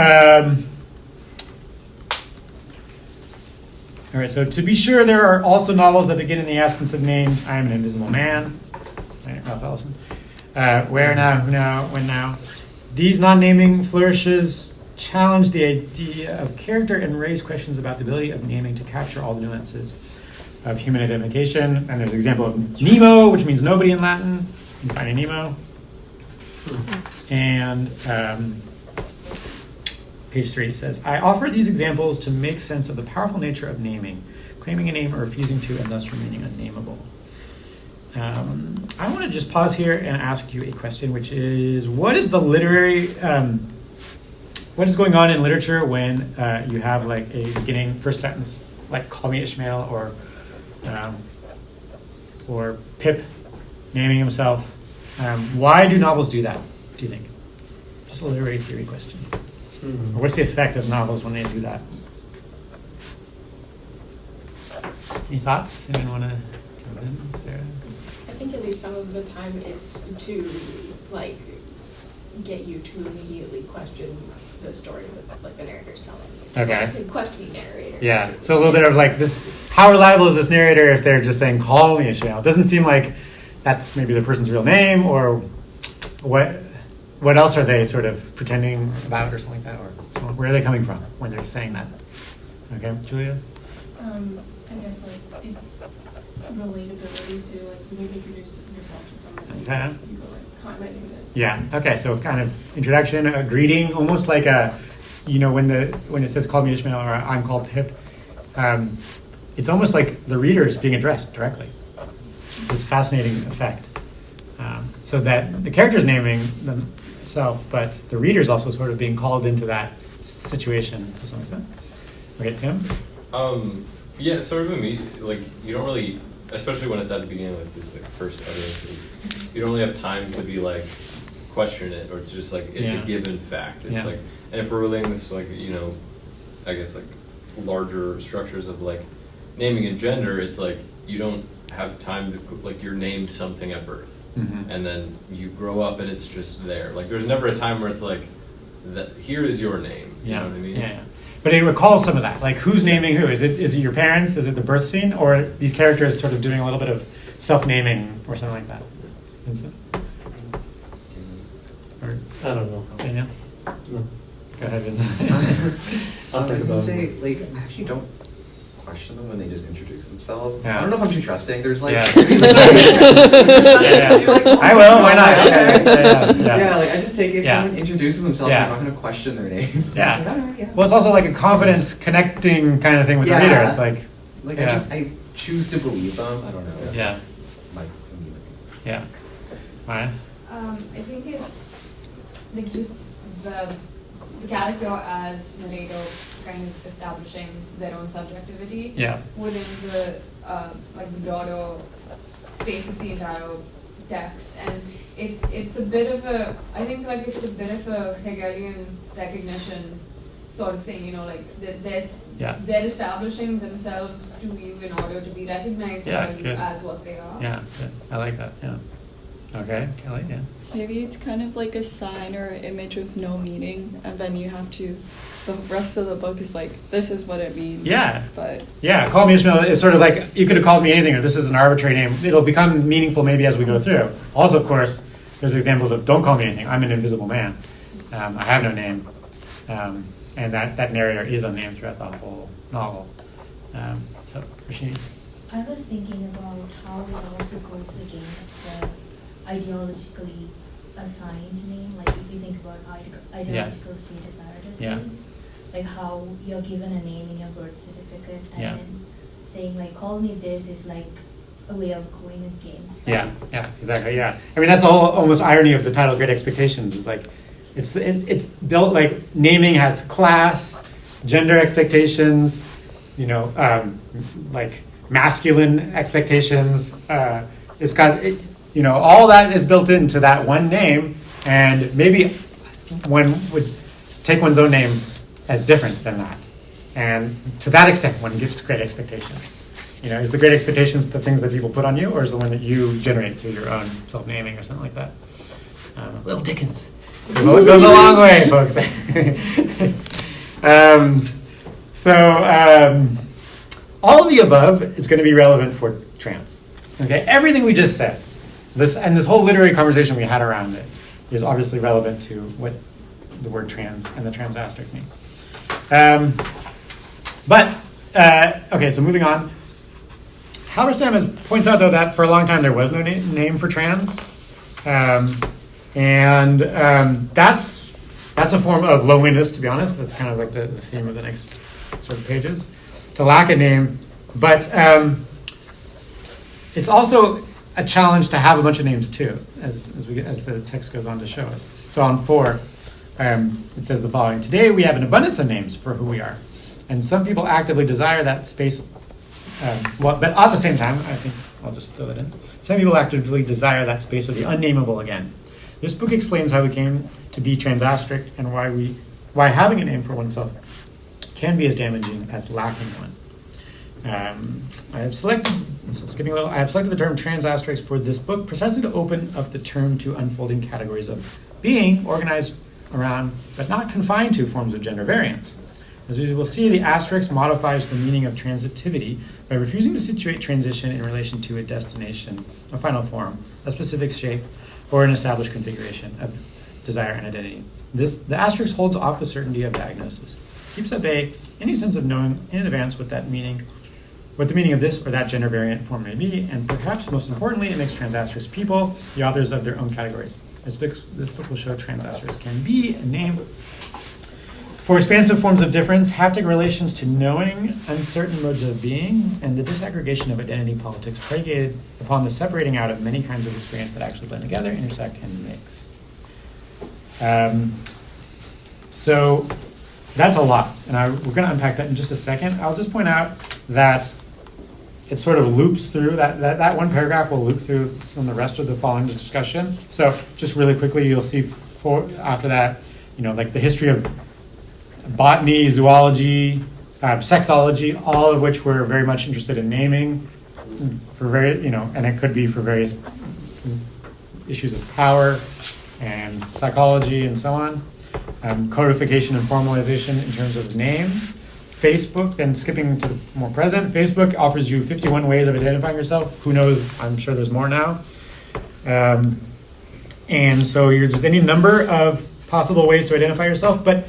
All right, so to be sure, there are also novels that begin in the absence of names. I Am an Invisible Man, Ralph Ellison. Where Now, Who Now, When Now. These non-naming flourishes challenge the idea of character and raise questions about the ability of naming to capture all the nuances of human identification. And there's an example of Nemo, which means nobody in Latin, in Finding Nemo. And page 3 says, I offer these examples to make sense of the powerful nature of naming, claiming a name or refusing to, and thus remaining unnameable. I want to just pause here and ask you a question, which is, what is the literary, what is going on in literature when you have like a beginning first sentence, like call me Ishmael, or Pip naming himself? Why do novels do that, do you think? Just a literary theory question. Or what's the effect of novels when they do that? Any thoughts? Anyone want to jump in? Sarah? I think at least some of the time it's to like get you to immediately question the story that like the narrator's telling. Okay. To question the narrator. Yeah. So a little bit of like this, how reliable is this narrator if they're just saying, call me Ishmael? It doesn't seem like that's maybe the person's real name, or what else are they sort of pretending about or something like that? Or where are they coming from when they're saying that? Okay, Julia? I guess like it's relatability to like when you introduce yourself to someone. Okay. You go like, hi, my name is. Yeah. Okay. So kind of introduction, a greeting, almost like a, you know, when it says "call me Ishmael" or "I'm called Pip," it's almost like the reader is being addressed directly. This fascinating effect. So that the character is naming themselves, but the reader is also sort of being called into that situation to some extent. Okay, Tim. Yeah, sort of. Like you don't really, especially when it's at the beginning, like these like first utterances, you don't really have time to be like question it, or it's just like it's a given fact. It's like, and if we're relating this to like, you know, I guess like larger structures of like naming and gender, it's like you don't have time to like you're named something at birth, and then you grow up and it's just there. Like there's never a time where it's like that. Here is your name. You know what I mean? Yeah. But it recalls some of that. Like, who's naming who? Is it your parents? Is it the birth scene? Or these characters sort of doing a little bit of self-naming or something like that? Vincent? Or, I don't know. Daniel? No. Go ahead, Vincent. I'll think about say, it. like, I actually don't question them when they just introduce themselves. Yeah. I don't know if I'm too trusting. There's like, Yeah. yeah. I will, why not? Yeah, like I just take if Yeah. someone introduces themselves, Yeah. I'm not going to question their names. Yeah. I'm just like, all right, yeah. Well, it's also like a confidence connecting kind of thing with the Yeah. reader. It's like, Like yeah. I choose to believe them. I don't know. Yeah. Like, yeah. Maya? I think it's like just the character as narrator kind of establishing their own subjectivity Yeah. within the like the broader space of the entire text, and it's a bit of a it's a bit of a Hegelian recognition sort of thing, you know, like they're establishing themselves to you in order to be recognized by you good. as what they are. Yeah, good. I like that, yeah. Okay, Kelly, yeah. Maybe it's kind of like a sign or image with no meaning, and then you have to, the rest of the book is like, this is what it means. Yeah. But Yeah, call me Ishmael is sort of like, you could have called me anything, or this is an arbitrary name. It'll become meaningful maybe as we go through. Also, of course, there's examples of don't call me anything, I'm an invisible man. I have no name. And that narrator is unnamed throughout the whole novel. So, Rasheen? I was thinking about how it also goes against the ideologically assigned name. Like if you think about ideological stated narratives, like how you're given a name in your birth certificate, and then saying like call me this is like a way of going against that. Yeah, exactly, yeah. I mean, that's the whole almost irony of the title Great Expectations. It's like, it's built like naming has class, gender expectations, you know, like masculine expectations. It's got, you know, all that is built into that one name, and maybe one would take one's own name as different than that. And to that extent, one gives great expectations. You know, is the great expectations the things that people put on you, or is the one that you generate through your own self-naming or something like that? Little Dickens. It goes a long way, folks. All of the above is going to be relevant for trans. Okay, everything we just said, this whole literary conversation we had around it is obviously relevant to what the word trans and the trans asterisk mean. Okay, so moving on. Halberstam points out, though, that for a long time there was no name for trans. That's That's a form of loneliness, to be honest. That's kind of like the theme of the next sort of pages. To lack a name, but it's also a challenge to have a bunch of names too, as the text goes on to show us. So on 4, it says the following: Today we have an abundance of names for who we are, and some people actively desire that space. But at the same time, I think I'll just throw that in. Some people actively desire that space of the unnameable again. This book explains how we came to be transastric and why having a name for oneself can be as damaging as lacking one. I have selected the term transastrics for this book precisely to open up the term to unfolding categories of being organized around, but not confined to, forms of gender variance. As we will see, the asterisk modifies the meaning of transitivity by refusing to situate transition in relation to a destination, a final form, a specific shape, or an established configuration of desire and identity. The asterisk holds off the certainty of diagnosis, keeps at bay any sense of knowing in advance what the meaning of this or that gender variant form may be, and perhaps most importantly, it makes transastrics people the authors of their own categories. This book will show transastrics can be a name for expansive forms of difference, haptic relations to knowing, uncertain modes of being, and the disaggregation of identity politics predicated upon the separating out of many kinds of experience that actually blend together, intersect, and mix. So that's a lot, and we're going to unpack that in just a second. I'll just point out that it sort of loops through, that one paragraph will loop through some of the rest of the following discussion. So just really quickly, you'll see after that, like the history of botany, zoology, sexology, all of which we're very much interested in naming for and it could be for various issues of power and psychology and so on. Codification and formalization in terms of names. Facebook, then skipping to the more present, Facebook offers you 51 ways of identifying yourself. Who knows? I'm sure there's more now. And so you're just any number of possible ways to identify yourself, but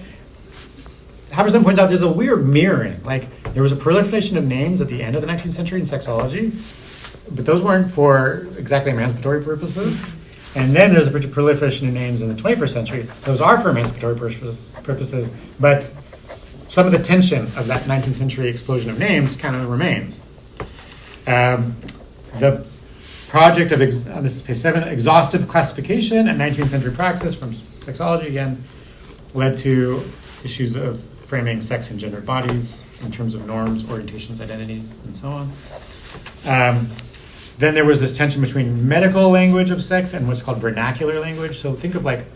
Halverson points out there's a weird mirroring. Like, there was a proliferation of names at the end of the 19th century in sexology, but those weren't for exactly emancipatory purposes. And then there's a proliferation of names in the 21st century. Those are for emancipatory purposes, but some of the tension of that 19th century explosion of names kind of remains. The project of, this is page 7, exhaustive classification and 19th century practice from sexology, again, led to issues of framing sex and gender bodies in terms of norms, orientations, identities, and so on. Then there was this tension between medical language of sex and what's called vernacular language. So think of like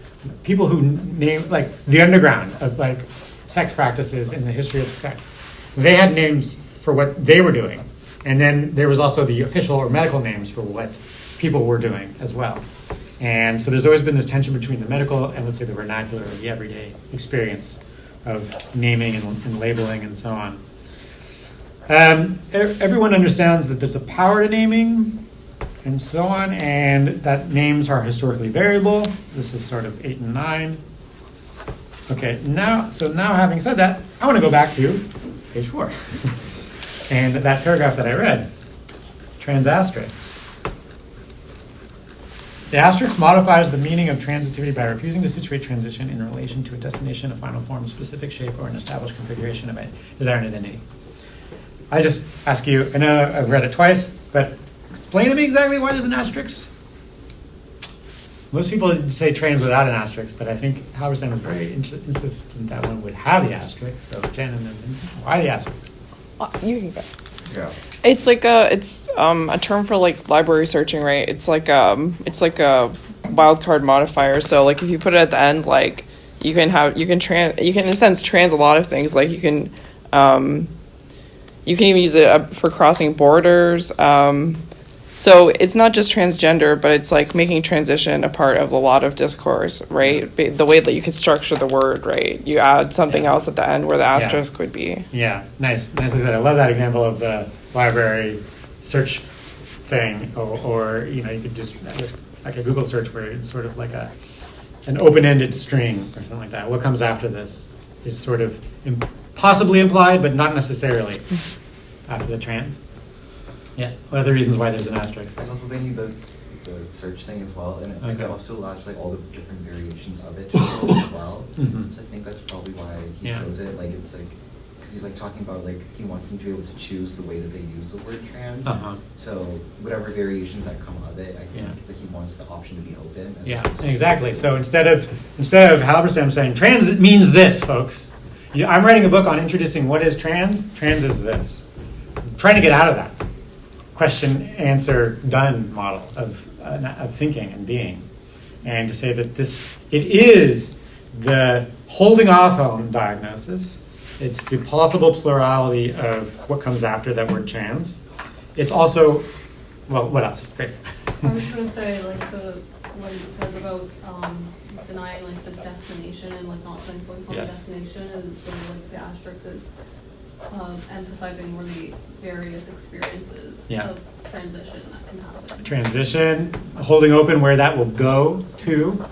people who name, like the underground of like sex practices in the history of sex. They had names for what they were doing. And then there was also the official or medical names for what people were doing as well. And so there's always been this tension between the medical and, let's say, the vernacular or the everyday experience of naming and labeling and so on. Everyone understands that there's a power to naming and so on, and that names are historically variable. This is sort of 8 and 9. Okay, now having said that, I want to go back to page 4 and that paragraph that I read, transastrics. The asterisk modifies the meaning of transitivity by refusing to situate transition in relation to a destination, a final form, specific shape, or an established configuration of a desired identity. I just ask you, I know I've read it twice, but explain to me exactly why there's an asterisk. Most people say trans without an asterisk, but I think Halverson was very insistent that one would have the asterisk. So Jen and then why the asterisk? You can go. Yeah. It's like a term for like library searching, right? It's like a wildcard modifier. So like if you put it at the end, like you can in a sense trans a lot of things. Like you can even use it for crossing borders. So it's not just transgender, but it's like making transition a part of a lot of discourse, right? The way that you could structure the word, right? You add something else at the end where the asterisk would be. Yeah, nicely said. I love that example of the library search thing, or you could just like a Google search where it's sort of like an open-ended string or something like that. What comes after this is sort of possibly implied, but not necessarily after the trans. Yeah. What are the reasons why there's an asterisk? And also they need the the search thing as well, and because Okay. it also allows like all the different variations of it to show as well. Mhm. So I think that's probably why he Yeah. chose it. Like it's like because he's like talking about like he wants them to be able to choose the way that they use the word trans. Uh-huh. So whatever variations that come of it, I think Yeah. that he wants the option to be open. As Yeah, opposed to- exactly. So instead of Halberstam saying trans means this, folks. I'm writing a book on introducing what is trans. Trans is this. I'm trying to get out of that question, answer, done model of thinking and being, and to say that it is the holding off on diagnosis. It's the possible plurality of what comes after that word trans. It's also, well, what else, Grace? I was gonna say, like, what it says about, denying, like, the destination and, like, not putting points on the Yes. destination, and so, like, the asterisk is, emphasizing more the various experiences Yeah. of transition that can happen. Transition, holding open where that will go to,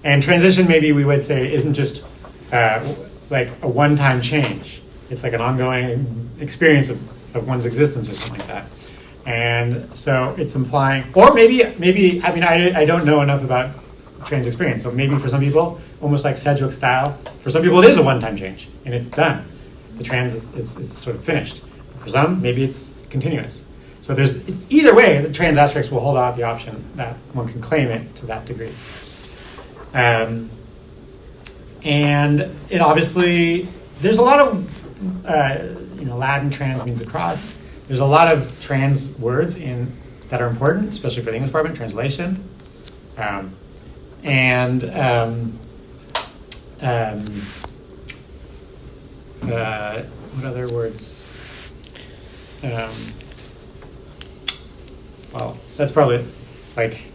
and transition maybe we would say isn't just like a one-time change. It's like an ongoing experience of one's existence or something like that. And so it's implying, or maybe I mean I don't know enough about trans experience, so maybe for some people, almost like Sedgwick style, for some people it is a one-time change and it's done. The trans is sort of finished. For some, maybe it's continuous. So it's either way, the trans asterisk will hold out the option that one can claim it to that degree. And it obviously, there's a lot of, Latin trans means across. There's a lot of trans words that are important, especially for the English department, translation. What other words? Well, that's probably translate.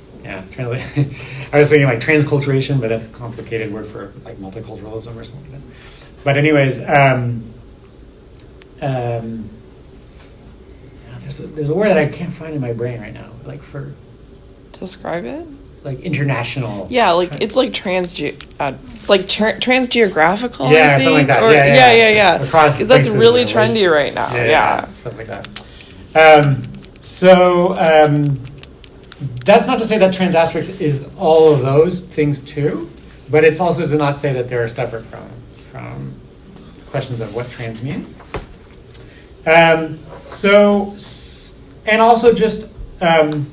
I was thinking like transculturation, but that's a complicated word for like multiculturalism or something like that. But anyways, there's a word that I can't find in my brain right now, like for Describe it. like international. Yeah, like it's like transgeographical. Yeah, I something like think, that. or- Yeah. Across Because that's places really and trendy right now. Yeah. stuff like that. That's not to say that trans asterisk is all of those things too, but it's also to not say that they're separate from questions of what trans means. And also just to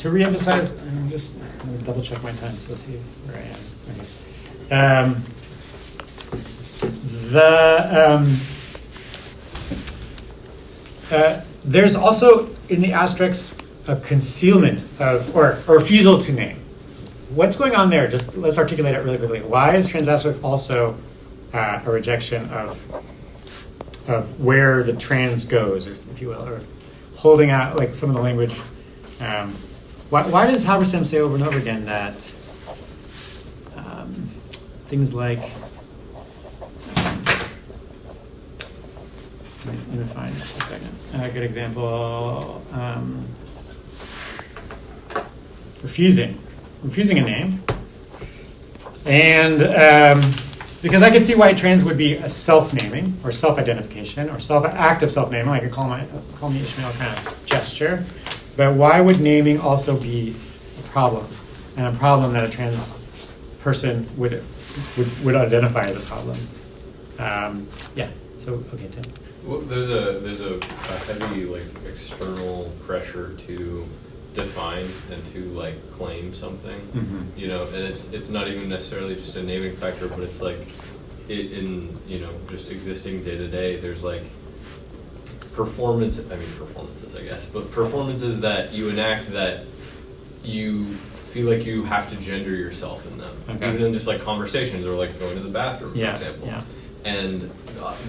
reemphasize, I'm going to double check my time, so let's see where I am. Okay. There's also in the asterisk a concealment of, or a refusal to name. What's going on there? Just let's articulate it really quickly. Why is trans asterisk also a rejection of where the trans goes, or if you will, or holding out like some of the language? Why does Halberstam say over and over again that things like let me find just a second. A good example. Refusing a name. And because I could see why trans would be a self-naming or self-identification or act of self-naming, like call me Ishmael kind of gesture. But why would naming also be a problem? And a problem that a trans person would identify as a problem. So okay, Tim. Well, there's a heavy like external pressure to define and to like claim something, Mm-hmm. and it's not even necessarily just a naming factor, but it's like in just existing day to day. There's like performances, I guess, but performances that you enact that you feel like you have to gender yourself in them, Okay. even in just like conversations or like going to the bathroom, for example. Yeah. And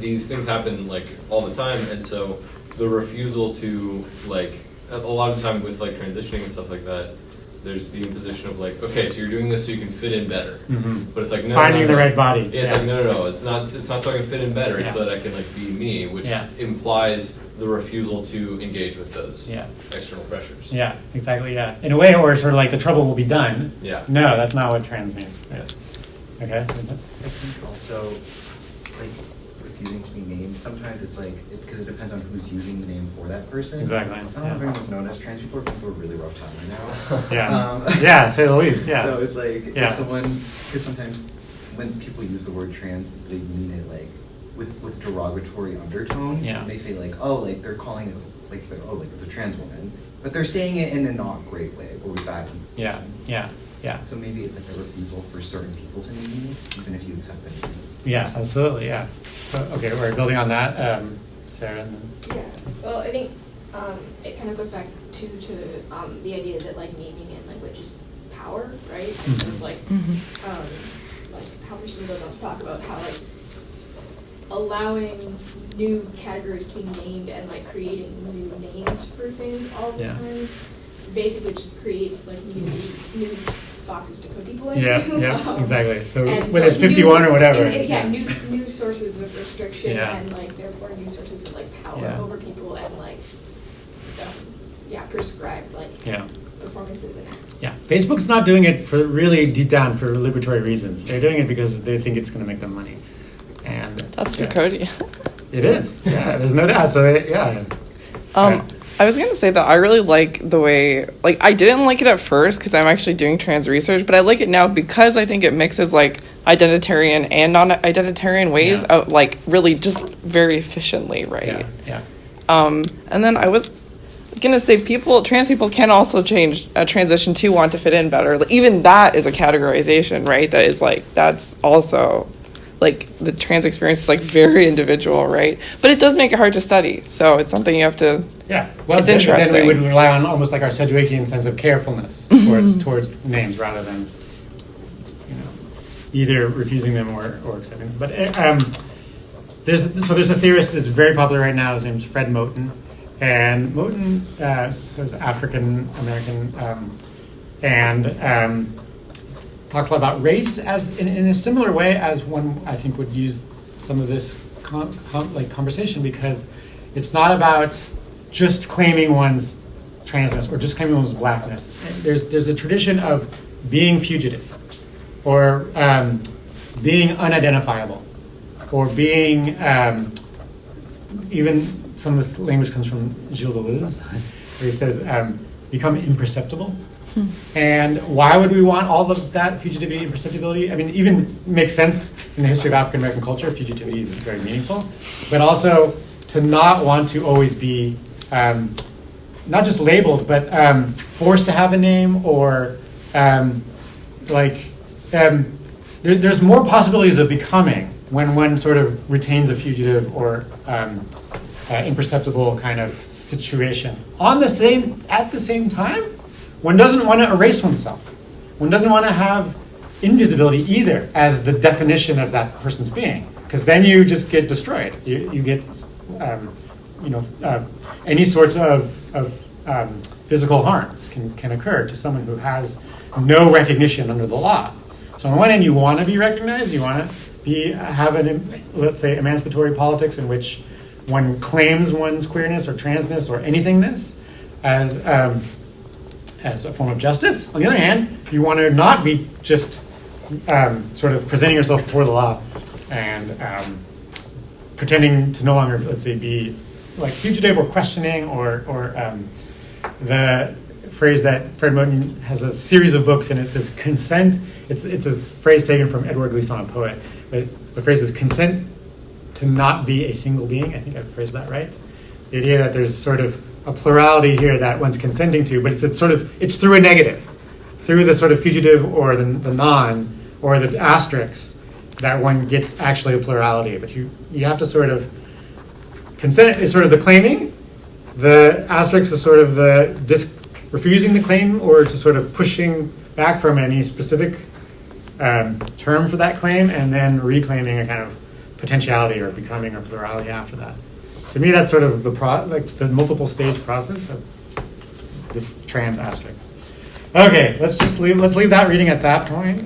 these things happen like all the time, and so the refusal to like a lot of the time with like transitioning and stuff like that, there's the imposition of like, okay, so you're doing this so you can fit in better, Mm-hmm. but it's like Finding the right body. Yeah, it's like no, it's not so I can fit in better. It's Yeah. so that I can like be me, which Yeah. implies the refusal to engage with those Yeah. external pressures. Yeah, exactly. Yeah, in a way, or sort of like the trouble will be done. Yeah. No, that's not what trans means. Yeah. Okay. I think also, like, with refusing to be named, sometimes it's like, because it depends on who's using the name for that person. Exactly. I don't know if everyone's noticed, trans people are going through a really rough time right now. Yeah. Yeah, say the least, yeah. So it's like, Yeah. if someone, because sometimes when people use the word trans, they mean it like with derogatory undertones. Yeah. They say like, oh, like they're calling it like, oh, like it's a trans woman, but they're saying it in a not great way or with bad intention. Yeah, yeah, yeah. So maybe it's like a refusal for certain people to name you, even if you accept the name. Yeah, absolutely, yeah. So, okay, we're building on that, Sarah, and then. Yeah, well, I think it kind of goes back to the idea that like naming and language is power, right? And so it's like how Christina goes on to talk about how like allowing new categories to be named and like creating new names for things all the Yeah. time basically just creates like new boxes to put people in. Yeah, yeah, exactly. So and whether it's 51 or whatever. new sources of restriction Yeah. and like therefore new sources of like power Yeah. over people and like prescribed like Yeah. performances and acts. Yeah, Facebook's not doing it for really deep down for liberatory reasons. They're doing it because they think it's going to make them money. And That's yeah. draconian. It is. Yeah, there's no doubt. So yeah. I was gonna say that I really like the way, like, I didn't like it at first because I'm actually doing trans research, but I like it now because I think it mixes like identitarian and non-identitarian ways Yeah. of like really just very efficiently, right? Yeah. And then I was gonna say trans people can also change a transition to want to fit in better. Like, even that is a categorization, right? That is like, that's also like the trans experience is like very individual, right? But it does make it hard to study. So it's something you have to. Yeah. Well, It's then interesting. we would rely on almost like our Sedgwickian sense of carefulness towards names rather than, either refusing them or accepting them. But there's a theorist that's very popular right now. His name's Fred Moten, and Moten is African American and talks a lot about race as in a similar way as one I think would use some of this conversation, because it's not about just claiming one's transness or just claiming one's blackness. There's a tradition of being fugitive, or being unidentifiable, or being even some of this language comes from Gilles Deleuze, where he says become imperceptible. And why would we want all of that fugitivity and perceptibility? I mean, even makes sense in the history of African American culture. Fugitivity is very meaningful, but also to not want to always be not just labeled, but forced to have a name, or there's more possibilities of becoming when one sort of retains a fugitive or imperceptible kind of situation. At the same time, one doesn't want to erase oneself. One doesn't want to have invisibility either as the definition of that person's being, because then you just get destroyed. You get any sorts of physical harms can occur to someone who has no recognition under the law. So on one hand, you want to be recognized. You want to have let's say, emancipatory politics in which one claims one's queerness or transness or anythingness as a form of justice. On the other hand, you want to not be just sort of presenting yourself before the law and pretending to no longer, let's say, be like fugitive or questioning, or the phrase that Fred Moten has a series of books, and it says consent. It's a phrase taken from Edouard Glissant, a poet. But the phrase is consent to not be a single being. I think I've phrased that right. The idea that there's sort of a plurality here that one's consenting to, but it's through a negative, through the sort of fugitive or the non or the asterisks, that one gets actually a plurality. But you have to sort of, consent is sort of the claiming, the asterisk is sort of the refusing the claim or to sort of pushing back from any specific term for that claim, and then reclaiming a kind of potentiality or becoming a plurality after that. To me, that's sort of the multiple stage process of this trans asterisk. Okay, let's leave that reading at that point.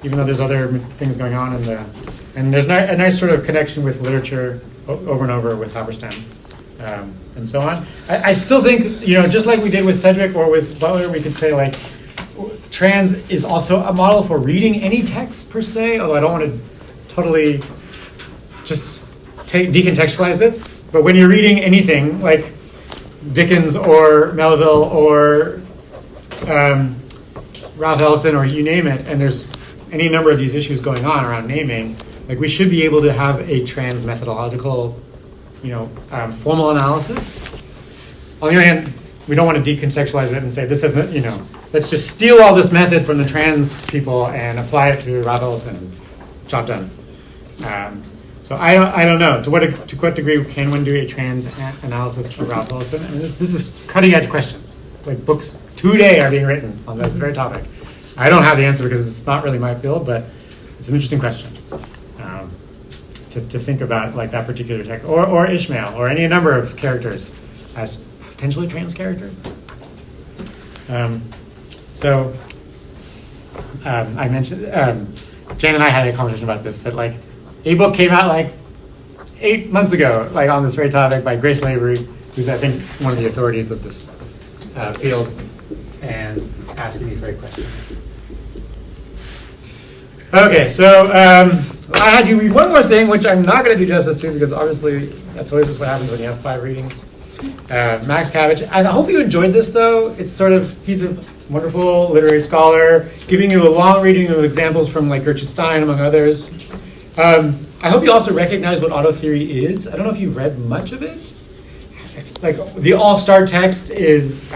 Even though there's other things going on and there's a nice sort of connection with literature over and over with Halberstam and so on. I still think, just like we did with Sedgwick or with Butler, we could say like trans is also a model for reading any text per se. Although I don't want to totally just decontextualize it. But when you're reading anything like Dickens or Melville or Ralph Ellison or you name it, and there's any number of these issues going on around naming, like we should be able to have a trans methodological, formal analysis. On the other hand, we don't want to decontextualize it and say this isn't, let's just steal all this method from the trans people and apply it to Ralph Ellison. Job done. So I don't know to what degree can one do a trans analysis of Ralph Ellison? I mean, this is cutting edge questions. Like books today are being written on this very topic. I don't have the answer because it's not really my field, but it's an interesting question to think about, like that particular text, or Ishmael, or any number of characters as potentially trans characters. I mentioned Jan and I had a conversation about this, but like a book came out like 8 months ago, like on this very topic by Grace Lavery, who's I think one of the authorities of this field, and asking these very questions. Okay, so I had you read one more thing, which I'm not going to do justice to because obviously that's always what happens when you have 5 readings. Max Cabbage. I hope you enjoyed this, though. He's a wonderful literary scholar, giving you a long reading of examples from like Gertrude Stein, among others. I hope you also recognize what auto theory is. I don't know if you've read much of it. Like the all-star text is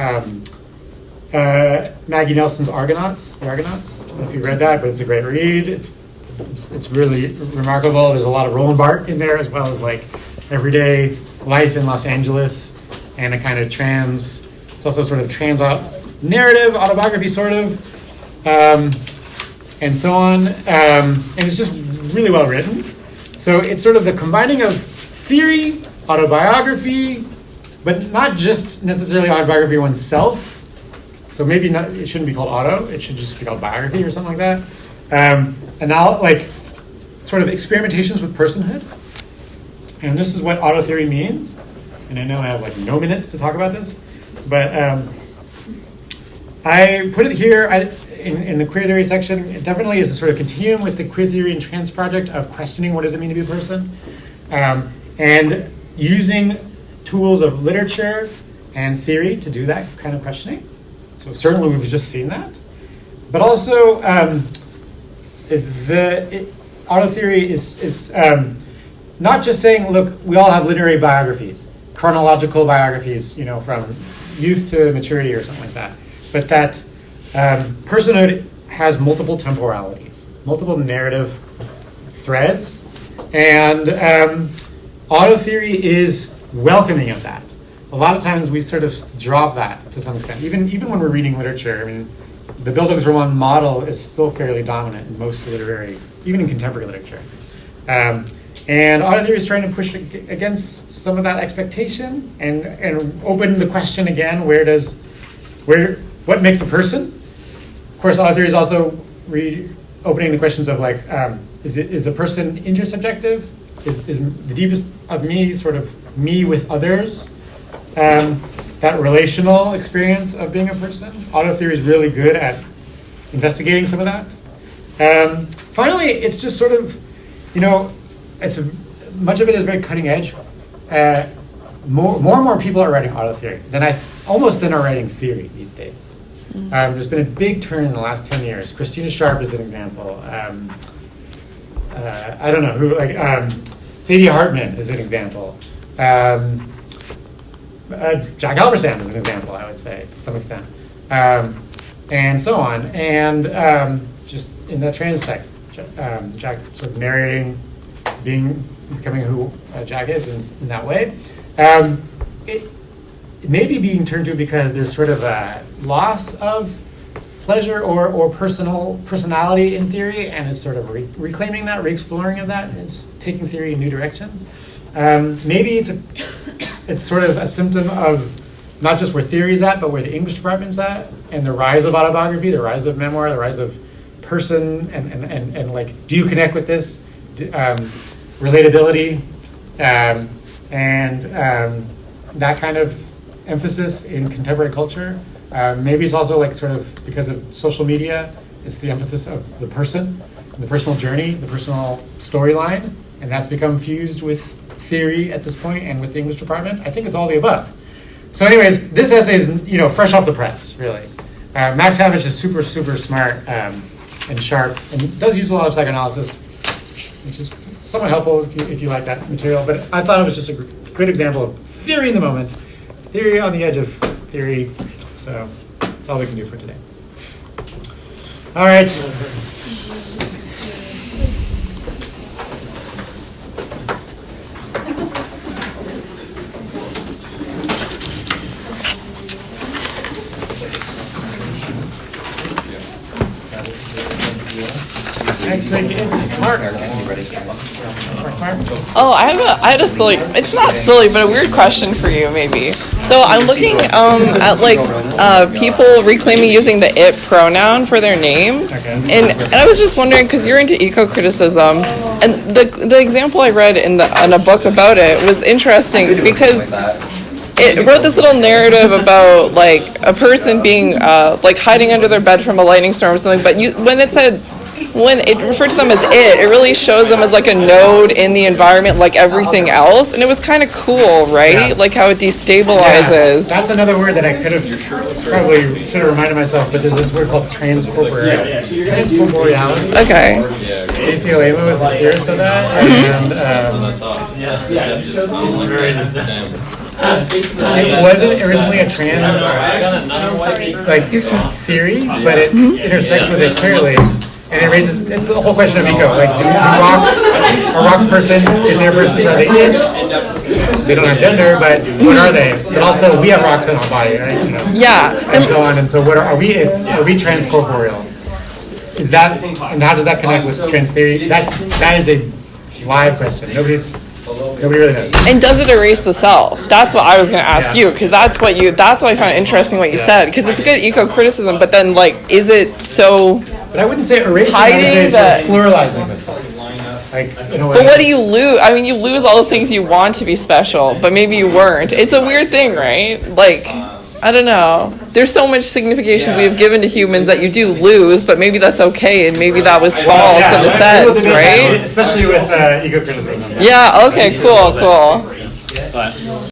Maggie Nelson's Argonauts. The Argonauts. I don't know if you've read that, but it's a great read. It's really remarkable. There's a lot of Roland Barthes in there, as well as like everyday life in Los Angeles, and a kind of it's also sort of trans narrative, autobiography sort of, and so on. And it's just really well written. So it's sort of the combining of theory, autobiography, but not just necessarily autobiography oneself. So maybe it shouldn't be called auto, it should just be called biography or something like that. And now like sort of experimentations with personhood. And this is what auto theory means. And I know I have like no minutes to talk about this, but I put it here in the queer theory section. It definitely is a sort of continuum with the queer theory and trans project of questioning what does it mean to be a person, and using tools of literature and theory to do that kind of questioning. So certainly we've just seen that, but also auto theory is not just saying, look, we all have literary biographies, chronological biographies, from youth to maturity or something like that. But that personhood has multiple temporalities, multiple narrative threads, and auto theory is welcoming of that. A lot of times we sort of drop that to some extent. Even when we're reading literature, I mean, the Bildungsroman model is still fairly dominant in most literary, even in contemporary literature. And auto theory is trying to push against some of that expectation and open the question again, what makes a person? Of course, auto theory is also opening the questions of like, is a person intersubjective? Is the deepest of me sort of me with others? That relational experience of being a person. Auto theory is really good at investigating some of that. Finally, it's just sort of, much of it is very cutting edge. More and more people are writing auto theory than are writing theory these days. There's been a big turn in the last 10 years. Christina Sharp is an example. I don't know who, like Sadie Hartman is an example. Jack Halberstam is an example, I would say, to some extent. And so on. And just in that trans text, Jack sort of narrating, becoming who Jack is in that way. It may be being turned to because there's sort of a loss of pleasure or personality in theory, and is sort of reclaiming that, re-exploring of that, and it's taking theory in new directions. Maybe it's sort of a symptom of not just where theory is at, but where the English department's at, and the rise of autobiography, the rise of memoir, the rise of person, and like, do you connect with this? Relatability, and that kind of emphasis in contemporary culture. Maybe it's also like sort of because of social media, it's the emphasis of the person, the personal journey, the personal storyline, and that's become fused with theory at this point and with the English department? I think it's all the above. So anyways, this essay is, fresh off the press, really. Max Havich is super, super smart and sharp, and does use a lot of psychoanalysis, which is somewhat helpful if you like that material. But I thought it was just a good example of theory in the moment, theory on the edge of theory. So that's all we can do for today. All right. Next week it's Mark's. Oh, I had a silly, it's not silly, but a weird question for you, maybe. So I'm looking at people reclaiming using the it pronoun for their name. And I was just wondering, because you're into eco-criticism, and the example I read in a book about it was interesting because it wrote this little narrative about like a person being like hiding under their bed from a lightning storm or something, but when it referred to them as it really shows them as like a node in the environment like everything else, and it was kind of cool, right? Yeah. Like how it destabilizes. That's another word that I could have probably should have reminded myself, but there's this word called transcorporeality. Transcorporeality. Okay. Stacey Olema was the theorist of that, and it wasn't originally a trans like theory, but it intersects with it clearly. And it's the whole question of eco. Like, are rocks persons? If they're persons, are they its? They don't have gender, but what are they? But also, we have rocks in our body, right? Yeah. And so on. And so, what are we? Its? Are we transcorporeal? Is that? And how does that connect with trans theory? That is a live question. Nobody really knows. And does it erase the self? That's what I was going to ask you, because that's why I found it interesting what you said, because it's a good eco-criticism, but then, like, is it so... But I wouldn't say erasing, I would say it's pluralizing the self. Like, in a way. But what do you lose? I mean, you lose all the things you want to be special, but maybe you weren't. It's a weird thing, right? Like, I don't know. There's so much signification we have given to humans that you do lose, but maybe that's okay, and maybe that was false in a sense, right? Especially with eco-criticism. Yeah, okay, cool.